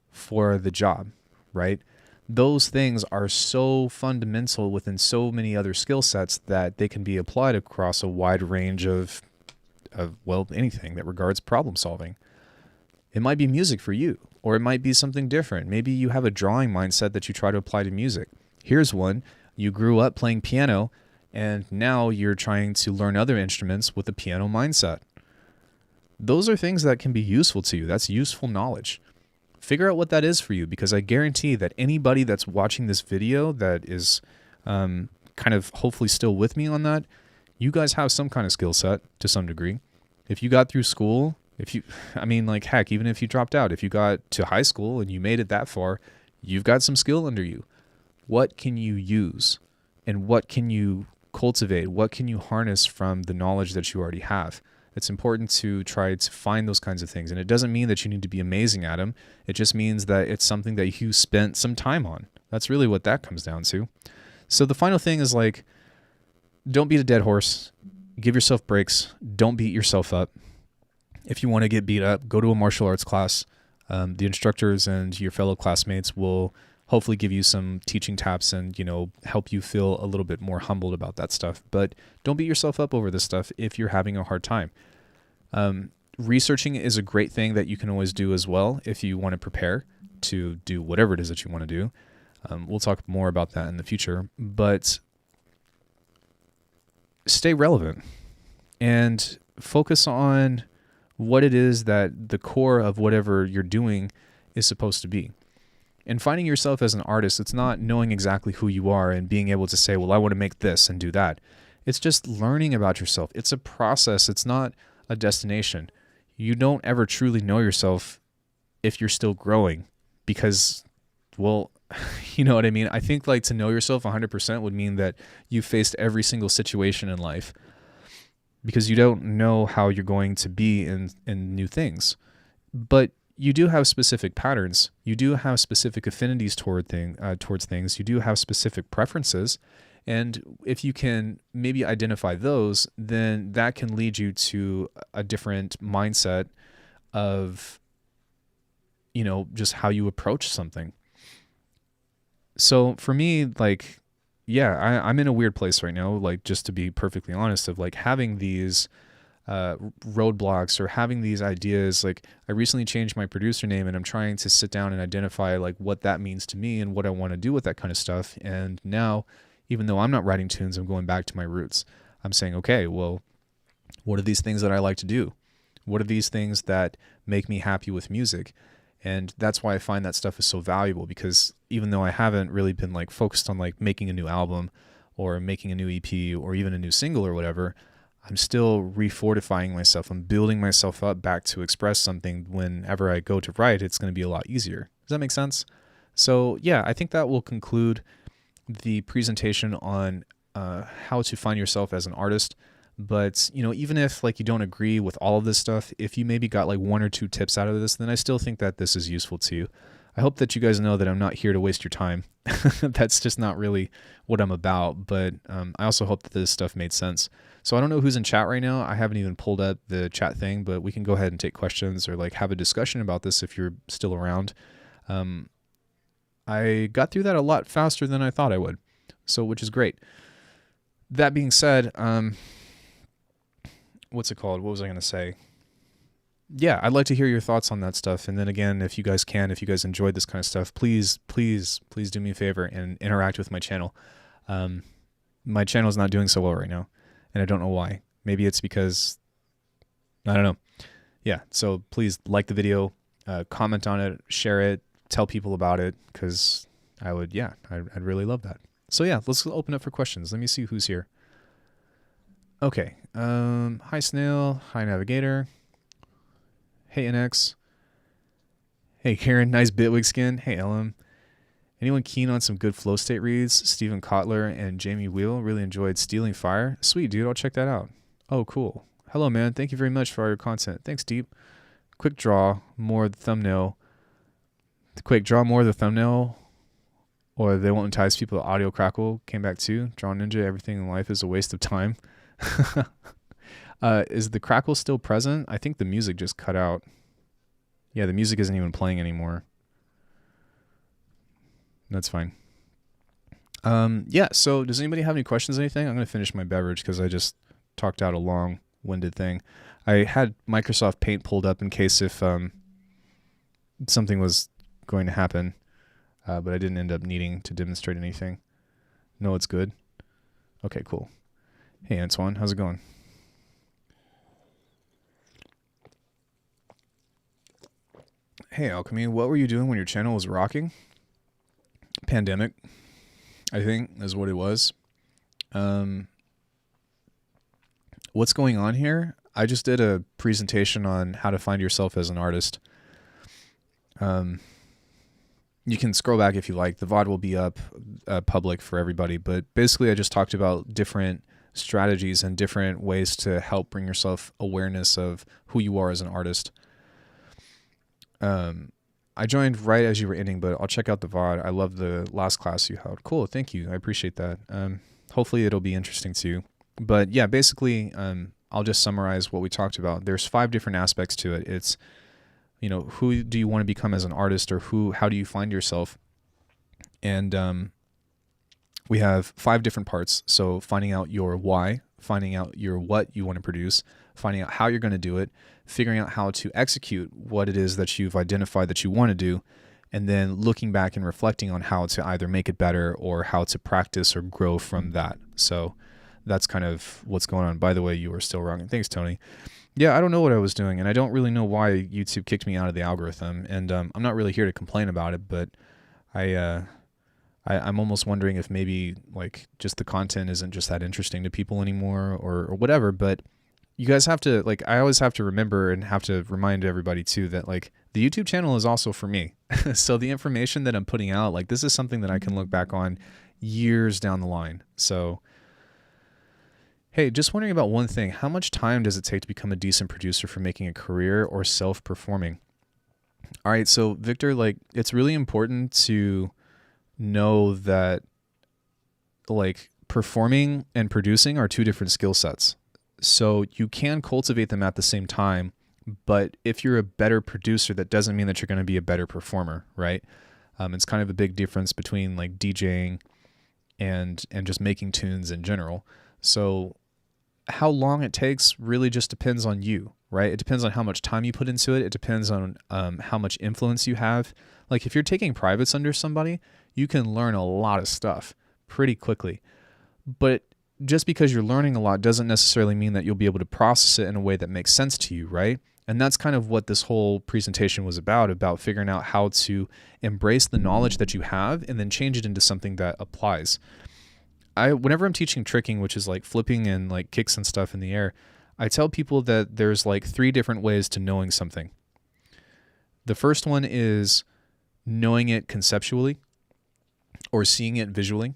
for the job, right? Those things are so fundamental within so many other skill sets that they can be applied across a wide range of anything that regards problem solving. It might be music for you, or it might be something different. Maybe you have a drawing mindset that you try to apply to music. Here's one. You grew up playing piano, and now you're trying to learn other instruments with a piano mindset. Those are things that can be useful to you. That's useful knowledge. Figure out what that is for you, because I guarantee that anybody that's watching this video that is kind of hopefully still with me on that, you guys have some kind of skill set to some degree. If you got through school, heck, even if you dropped out, if you got to high school and you made it that far, you've got some skill under you. What can you use and what can you cultivate? What can you harness from the knowledge that you already have? It's important to try to find those kinds of things. And it doesn't mean that you need to be amazing at them. It just means that it's something that you spent some time on. That's really what that comes down to. So the final thing is don't beat a dead horse. Give yourself breaks. Don't beat yourself up. If you want to get beat up, go to a martial arts class. The instructors and your fellow classmates will hopefully give you some teaching taps and, help you feel a little bit more humbled about that stuff. But don't beat yourself up over this stuff if you're having a hard time. Researching is a great thing that you can always do as well if you want to prepare to do whatever it is that you want to do. We'll talk more about that in the future. But stay relevant and focus on what it is that the core of whatever you're doing is supposed to be. And finding yourself as an artist, it's not knowing exactly who you are and being able to say, well, I want to make this and do that. It's just learning about yourself. It's a process. It's not a destination. You don't ever truly know yourself if you're still growing because, well, you know what I mean? I think to know yourself 100% would mean that you faced every single situation in life, because you don't know how you're going to be in new things. But you do have specific patterns. You do have specific affinities towards things. You do have specific preferences. And if you can maybe identify those, then that can lead you to a different mindset of, just how you approach something. So for me, I'm in a weird place right now, just to be perfectly honest, of having these roadblocks or having these ideas. I recently changed my producer name and I'm trying to sit down and identify what that means to me and what I want to do with that kind of stuff. And now, even though I'm not writing tunes, I'm going back to my roots. I'm saying, okay, well, what are these things that I like to do? What are these things that make me happy with music? And that's why I find that stuff is so valuable, because even though I haven't really been focused on making a new album or making a new EP or even a new single or whatever, I'm still refortifying myself. I'm building myself up back to express something. Whenever I go to write, it's going to be a lot easier. Does that make sense? So yeah, I think that will conclude the presentation on how to find yourself as an artist. But, even if you don't agree with all of this stuff, if you maybe got one or two tips out of this, then I still think that this is useful to you. I hope that you guys know that I'm not here to waste your time. That's just not really what I'm about. But I also hope that this stuff made sense. So I don't know who's in chat right now. I haven't even pulled up the chat thing, but we can go ahead and take questions or have a discussion about this if you're still around. I got through that a lot faster than I thought I would, which is great. That being said, what's it called? What was I going to say? Yeah, I'd like to hear your thoughts on that stuff. And then again, if you guys enjoyed this kind of stuff, please do me a favor and interact with my channel. My channel is not doing so well right now, and I don't know why. Maybe it's because, I don't know. Yeah, so please like the video, comment on it, share it, tell people about it, because I'd really love that. So yeah, let's open up for questions. Let me see who's here. Okay. Hi Snail. Hi Navigator. Hey NX. Hey Karen. Nice Bitwig skin. Hey Ellen. Anyone keen on some good flow state reads? Stephen Kotler and Jamie Wheel really enjoyed Stealing Fire. Sweet, dude. I'll check that out. Oh, cool. Hello, man. Thank you very much for all your content. Thanks, Deep. Quick draw, more the thumbnail. Quick draw, more the thumbnail. Or they won't entice people to audio crackle. Came back too. Draw Ninja, everything in life is a waste of time. Is the crackle still present? I think the music just cut out. Yeah, the music isn't even playing anymore. That's fine. Yeah, so does anybody have any questions or anything? I'm going to finish my beverage because I just talked out a long-winded thing. I had Microsoft Paint pulled up in case if something was going to happen, but I didn't end up needing to demonstrate anything. No, it's good. Okay, cool. Hey, Antoine, how's it going? Hey, Alchemy, what were you doing when your channel was rocking? Pandemic, I think, is what it was. What's going on here? I just did a presentation on how to find yourself as an artist. You can scroll back if you like. The VOD will be up public for everybody. But basically, I just talked about different strategies and different ways to help bring yourself awareness of who you are as an artist. I joined right as you were ending, but I'll check out the VOD. I love the last class you held. Cool, thank you. I appreciate that. Hopefully it'll be interesting to you. But yeah, basically, I'll just summarize what we talked about. There's 5 different aspects to it. It's, you know, who do you want to become as an artist, or how do you find yourself? And we have 5 different parts. So finding out your why, finding out your what you want to produce, finding out how you're going to do it, figuring out how to execute what it is that you've identified that you want to do, and then looking back and reflecting on how to either make it better or how to practice or grow from that. So that's kind of what's going on. By the way, you are still wrong. And thanks, Tony. Yeah, I don't know what I was doing, and I don't really know why YouTube kicked me out of the algorithm, and I'm not really here to complain about it, but I'm almost wondering if maybe like just the content isn't just that interesting to people anymore or whatever. But you guys have to, like, I always have to remember and have to remind everybody too that like the YouTube channel is also for me. So the information that I'm putting out, like, this is something that I can look back on years down the line. So hey, just wondering about one thing. How much time does it take to become a decent producer for making a career or self-performing? All right, so Victor, like, it's really important to know that like performing and producing are 2 different skill sets. So you can cultivate them at the same time, but if you're a better producer, that doesn't mean that you're going to be a better performer, right? It's kind of a big difference between like DJing and just making tunes in general. So how long it takes really just depends on you, right? It depends on how much time you put into it. It depends on how much influence you have. Like if you're taking privates under somebody, you can learn a lot of stuff pretty quickly. But just because you're learning a lot doesn't necessarily mean that you'll be able to process it in a way that makes sense to you, right? And that's kind of what this whole presentation was about figuring out how to embrace the knowledge that you have and then change it into something that applies. Whenever I'm teaching tricking, which is like flipping and like kicks and stuff in the air, I tell people that there's like 3 different ways to knowing something. The first one is knowing it conceptually or seeing it visually.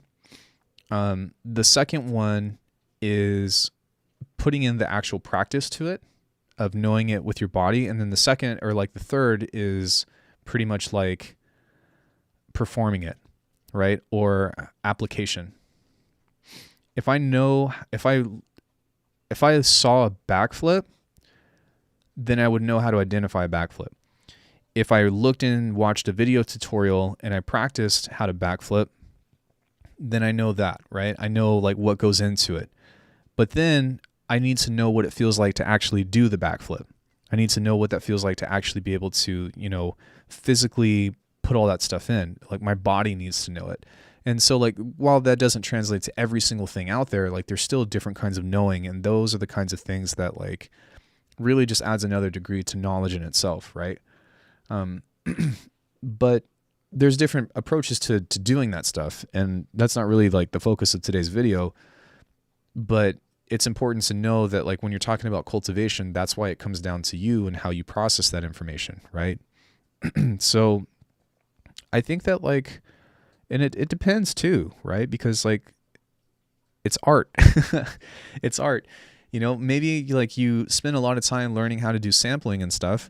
The second one is putting in the actual practice to it of knowing it with your body. And then the second, or like the third, is pretty much like performing it, right? Or application. If I saw a backflip, then I would know how to identify a backflip. If I looked and watched a video tutorial and I practiced how to backflip, then I know that, right? I know like what goes into it. But then I need to know what it feels like to actually do the backflip. I need to know what that feels like to actually be able to, you know, physically put all that stuff in. Like my body needs to know it. And so like, while that doesn't translate to every single thing out there, like there's still different kinds of knowing. And those are the kinds of things that like really just adds another degree to knowledge in itself, right? But there's different approaches to doing that stuff. And that's not really like the focus of today's video, but it's important to know that like when you're talking about cultivation, that's why it comes down to you and how you process that information, right? So I think that like, and it depends too, right? Because like it's art. It's art. You know, maybe like you spend a lot of time learning how to do sampling and stuff,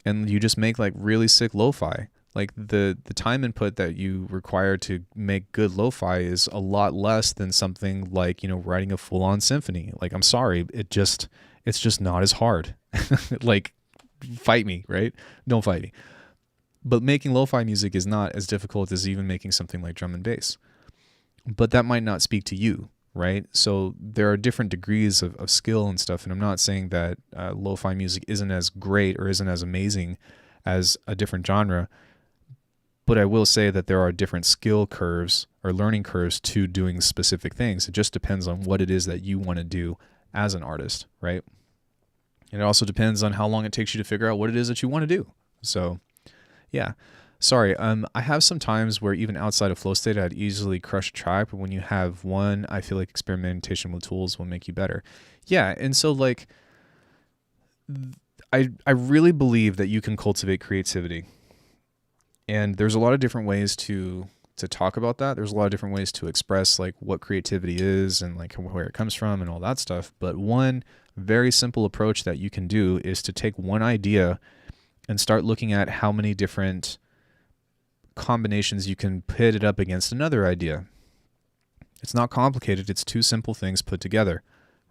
and you just make like really sick lo-fi. Like the time input that you require to make good lo-fi is a lot less than something like, you know, writing a full-on symphony. Like, I'm sorry, it's just not as hard. Like, fight me, right? Don't fight me. But making lo-fi music is not as difficult as even making something like drum and bass. But that might not speak to you, right? So there are different degrees of skill and stuff, and I'm not saying that lo-fi music isn't as great or isn't as amazing as a different genre, but I will say that there are different skill curves or learning curves to doing specific things. It just depends on what it is that you want to do as an artist, right? And it also depends on how long it takes you to figure out what it is that you want to do. So, yeah. Sorry, I have some times where even outside of flow state, I'd easily crush a track, but when you have one, I feel like experimentation with tools will make you better. Yeah, and so like, I really believe that you can cultivate creativity. And there's a lot of different ways to talk about that. There's a lot of different ways to express like what creativity is and like where it comes from and all that stuff. But one very simple approach that you can do is to take one idea and start looking at how many different combinations you can pit it up against another idea. It's not complicated. It's two simple things put together,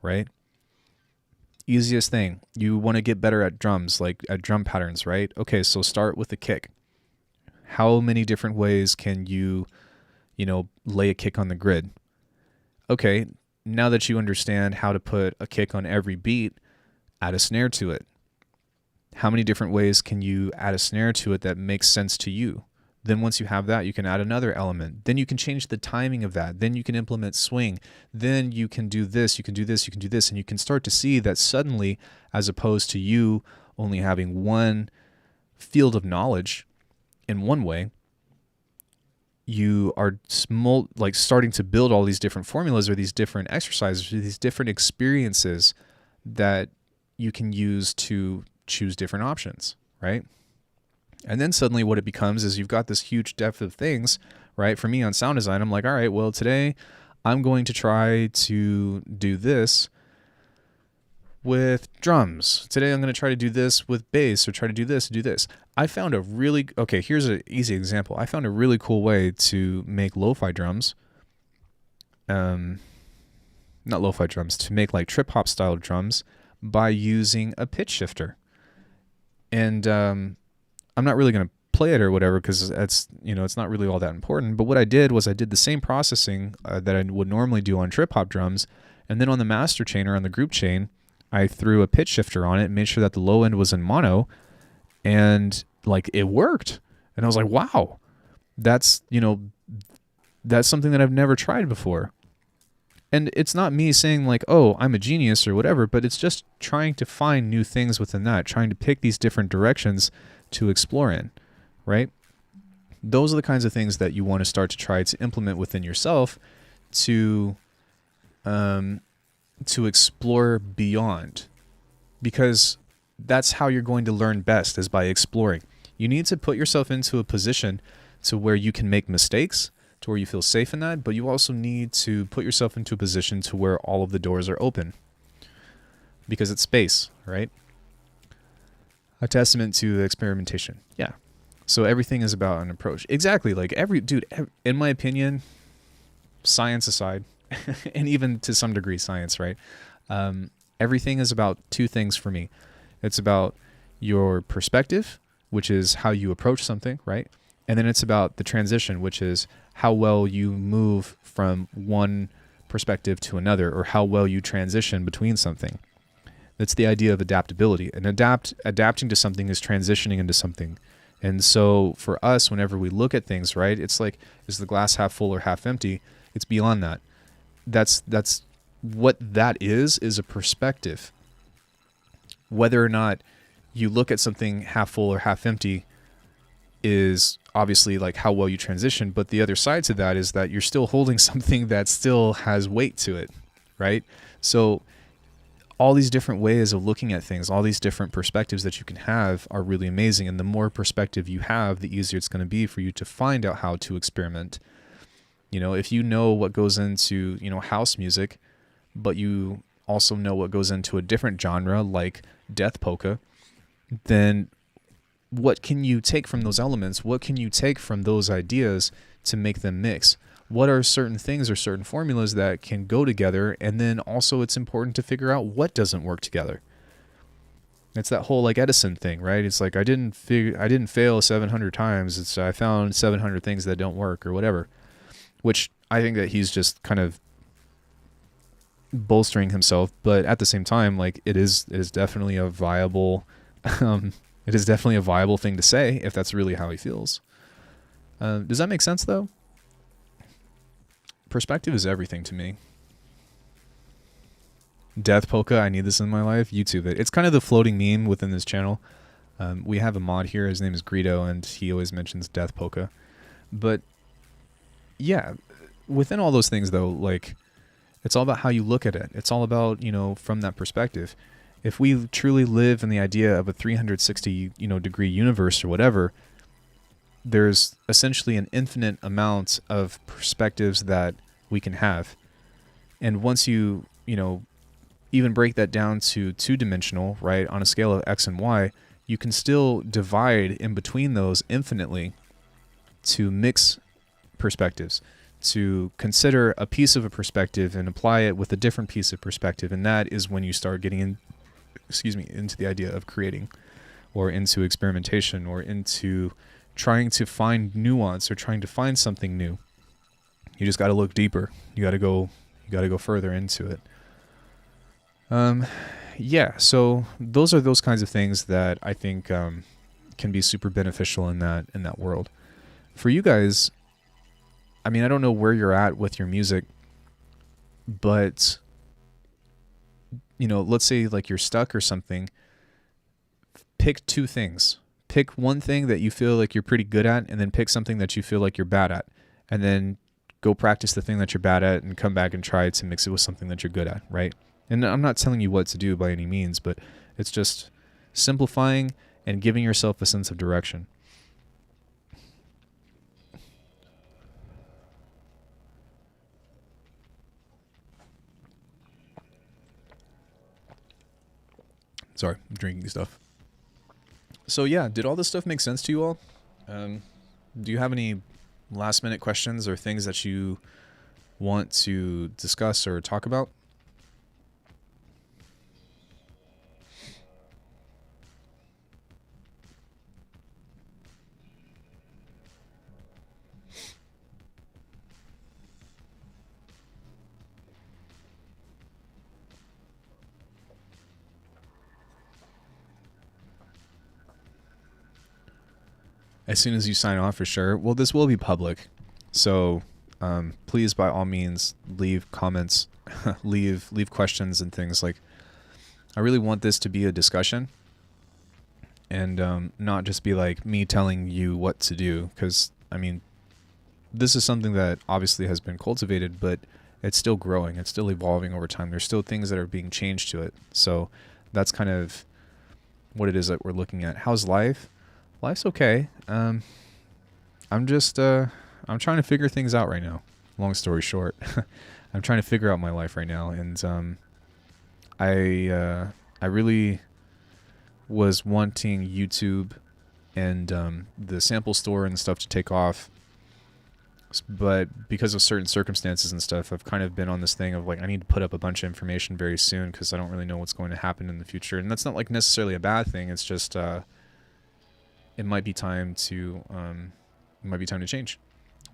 right? Easiest thing. You want to get better at drums, like at drum patterns, right? Okay, so start with the kick. How many different ways can you lay a kick on the grid? Okay, now that you understand how to put a kick on every beat, add a snare to it. How many different ways can you add a snare to it that makes sense to you? Then once you have that, you can add another element. Then you can change the timing of that. Then you can implement swing. Then you can do this, you can do this, you can do this. And you can start to see that suddenly, as opposed to you only having one field of knowledge in one way, you are starting to build all these different formulas or these different exercises or these different experiences that you can use to choose different options, right? And then suddenly what it becomes is you've got this huge depth of things, right? For me on sound design, I'm like, all right, well, today I'm going to try to do this with drums. Today I'm going to try to do this with bass, or try to do this, do this. I found here's an easy example. I found a really cool way to make lo-fi drums. Not lo-fi drums, to make like trip hop style drums by using a pitch shifter. And I'm not really going to play it or whatever because it's not really all that important. But what I did was I did the same processing that I would normally do on trip hop drums, and then on the master chain or on the group chain, I threw a pitch shifter on it and made sure that the low end was in mono, and like it worked. And I was like, wow, that's something that I've never tried before. And it's not me saying like, oh, I'm a genius or whatever, but it's just trying to find new things within that, trying to pick these different directions to explore in, right? Those are the kinds of things that you want to start to try to implement within yourself to explore beyond, because that's how you're going to learn best, is by exploring. You need to put yourself into a position to where you can make mistakes, to where you feel safe in that, but you also need to put yourself into a position to where all of the doors are open, because it's space, right? A testament to experimentation. Yeah. So everything is about an approach. Exactly. Like in my opinion, science aside, and even to some degree science, right? Everything is about two things for me. It's about your perspective, which is how you approach something, right? And then it's about the transition, which is how well you move from one perspective to another, or how well you transition between something. That's the idea of adaptability. And adapting to something is transitioning into something. And so for us, whenever we look at things, right, it's like, is the glass half full or half empty? It's beyond that. That's what that is a perspective. Whether or not you look at something half full or half empty is obviously like how well you transition, but the other side to that is that you're still holding something that still has weight to it, right? So all these different ways of looking at things, all these different perspectives that you can have are really amazing. And the more perspective you have, the easier it's going to be for you to find out how to experiment. You know, if you know what goes into, you know, house music, but you also know what goes into a different genre like death polka, then what can you take from those elements? What can you take from those ideas to make them mix? What are certain things or certain formulas that can go together? And then also it's important to figure out what doesn't work together. It's that whole like Edison thing, right? It's like I didn't fail 700 times. I found 700 things that don't work or whatever, which I think that he's just kind of bolstering himself. But at the same time, like it is definitely a viable it is definitely a viable thing to say if that's really how he feels. Does that make sense though? Perspective is everything to me. Death polka, I need this in my life. YouTube it. It's kind of the floating meme within this channel. We have a mod here. His name is Greedo, and he always mentions death polka. But yeah, within all those things though, like it's all about how you look at it. It's all about, you know, from that perspective. If we truly live in the idea of a 360, you know, degree universe or whatever, there's essentially an infinite amount of perspectives that we can have. And once you know, even break that down to two-dimensional, right, on a scale of X and Y, you can still divide in between those infinitely to mix perspectives, to consider a piece of a perspective and apply it with a different piece of perspective. And that is when you start getting into the idea of creating, or into experimentation, or into trying to find nuance, or trying to find something new. You just got to look deeper. You got to go further into it. Yeah, so those are those kinds of things that I think can be super beneficial in that world. For you guys, I mean, I don't know where you're at with your music, but you know, let's say like you're stuck or something. Pick two things. Pick one thing that you feel like you're pretty good at, and then pick something that you feel like you're bad at, and then go practice the thing that you're bad at and come back and try to mix it with something that you're good at, right? And I'm not telling you what to do by any means, but it's just simplifying and giving yourself a sense of direction. Sorry, I'm drinking stuff. So yeah, did all this stuff make sense to you all? Do you have any last minute questions or things that you want to discuss or talk about? As soon as you sign off, for sure. Well, this will be public, so please, by all means, leave comments, leave questions and things. Like, I really want this to be a discussion, and not just be like me telling you what to do. Because I mean, this is something that obviously has been cultivated, but it's still growing. It's still evolving over time. There's still things that are being changed to it. So that's kind of what it is that we're looking at. How's life? Life's okay. I'm just I'm trying to figure things out right now. Long story short, I'm trying to figure out my life right now, and I really was wanting YouTube and the sample store and stuff to take off, but because of certain circumstances and stuff, I've kind of been on this thing of like I need to put up a bunch of information very soon because I don't really know what's going to happen in the future, and that's not like necessarily a bad thing. It's just it might be time to change.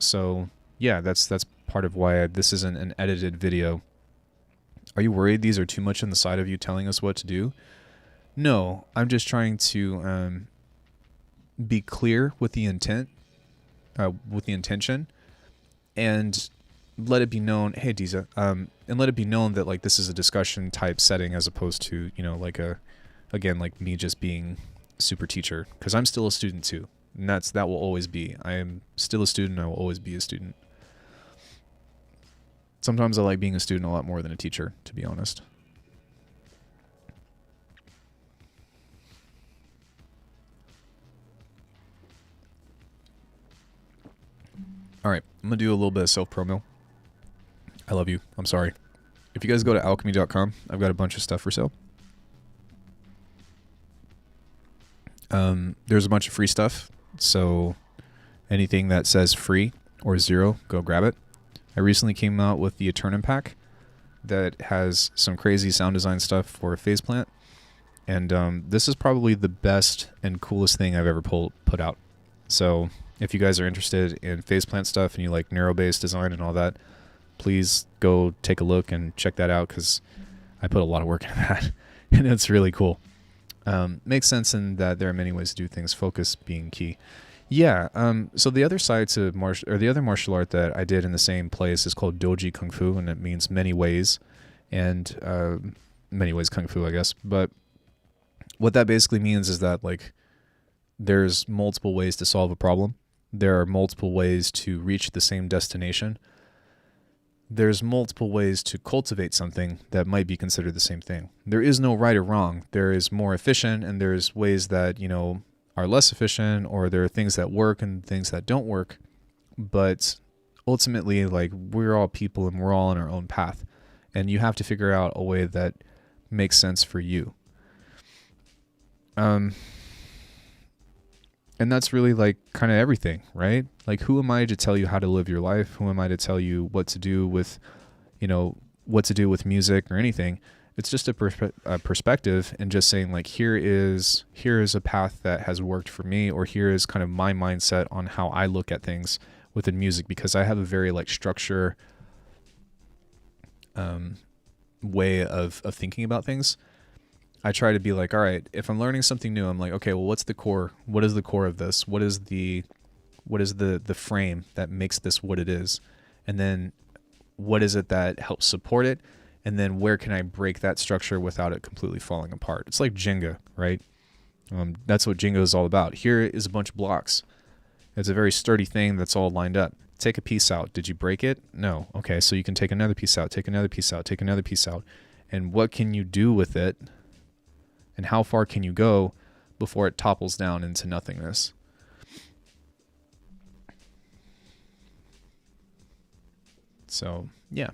So yeah, that's part of why this isn't an edited video. Are you worried these are too much on the side of you telling us what to do? No, I'm just trying to be clear with the intent, with the intention, and let it be known, hey Diza, and let it be known that like this is a discussion type setting as opposed to, you know, like again, like me just being super teacher, because I'm still a student too. And that will always be. I am still a student. I will always be a student. Sometimes I like being a student a lot more than a teacher, to be honest. All right, I'm going to do a little bit of self-promo. I love you. I'm sorry. If you guys go to alckemy.com, I've got a bunch of stuff for sale. There's a bunch of free stuff, so anything that says free or 0, go grab it. I recently came out with the Eternum pack that has some crazy sound design stuff for Faceplant, and this is probably the best and coolest thing I've ever put out. So if you guys are interested in Faceplant stuff and you like neuro-based design and all that, please go take a look and check that out, because I put a lot of work into that, and it's really cool. Makes sense in that there are many ways to do things, focus being key. Yeah, so the other side to the other martial art that I did in the same place is called Doji Kung Fu, and it means many ways, and many ways Kung Fu, I guess. But what that basically means is that, like, there's multiple ways to solve a problem. There are multiple ways to reach the same destination. There's multiple ways to cultivate something that might be considered the same thing. There is no right or wrong. There is more efficient, and there's ways that, you know, are less efficient, or there are things that work and things that don't work. But ultimately, like, we're all people and we're all on our own path, and you have to figure out a way that makes sense for you. And that's really, like, kind of everything, right? Like, who am I to tell you how to live your life? Who am I to tell you what to do with, you know, what to do with music or anything? It's just a perspective, and just saying, like, here is a path that has worked for me, or here is kind of my mindset on how I look at things within music, because I have a very, like, structure way of thinking about things. I try to be like, all right, if I'm learning something new, I'm like, okay, well, what's the core? What is the core of this? What is the frame that makes this what it is? And then what is it that helps support it? And then where can I break that structure without it completely falling apart? It's like Jenga, right? That's what Jenga is all about. Here is a bunch of blocks. It's a very sturdy thing that's all lined up. Take a piece out. Did you break it? No. Okay, so you can take another piece out, take another piece out, take another piece out. And what can you do with it? And how far can you go before it topples down into nothingness? So, yeah.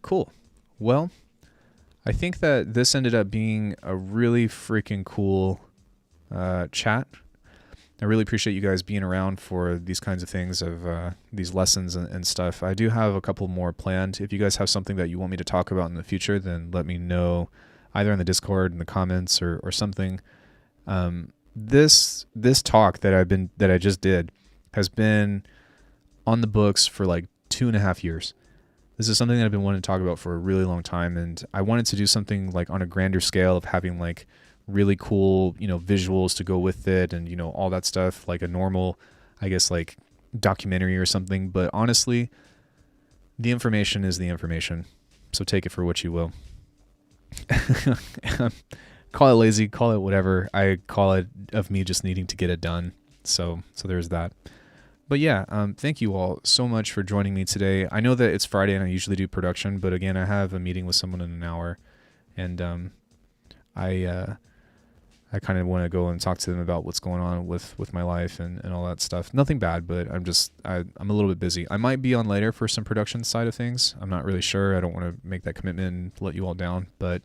Cool. Well, I think that this ended up being a really freaking cool chat. I really appreciate you guys being around for these kinds of things, of these lessons and stuff. I do have a couple more planned. If you guys have something that you want me to talk about in the future, then let me know, either in the Discord, in the comments, or something. This talk that I just did has been on the books for like 2.5 years. This is something that I've been wanting to talk about for a really long time, and I wanted to do something like on a grander scale, of having like really cool, you know, visuals to go with it, and, you know, all that stuff, like a normal, I guess, like documentary or something. But honestly, the information is the information, so take it for what you will. Call it lazy, call it whatever. I call it of me just needing to get it done. So there's that. But yeah, thank you all so much for joining me today. I know that it's Friday and I usually do production, but again, I have a meeting with someone in an hour, and I kind of want to go and talk to them about what's going on with my life and all that stuff. Nothing bad, but I'm a little bit busy. I might be on later for some production side of things. I'm not really sure. I don't want to make that commitment and let you all down. But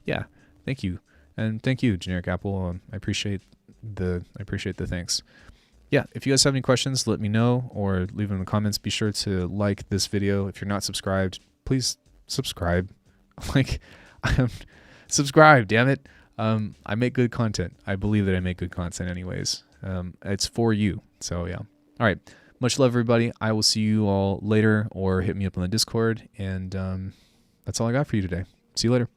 yeah, thank you. And thank you, Generic Apple. I appreciate the thanks. Yeah, if you guys have any questions, let me know, or leave them in the comments. Be sure to like this video. If you're not subscribed, please subscribe. Subscribe, damn it. I make good content. I believe that I make good content anyways. It's for you. So yeah. All right. Much love, everybody. I will see you all later, or hit me up on the Discord. And that's all I got for you today. See you later.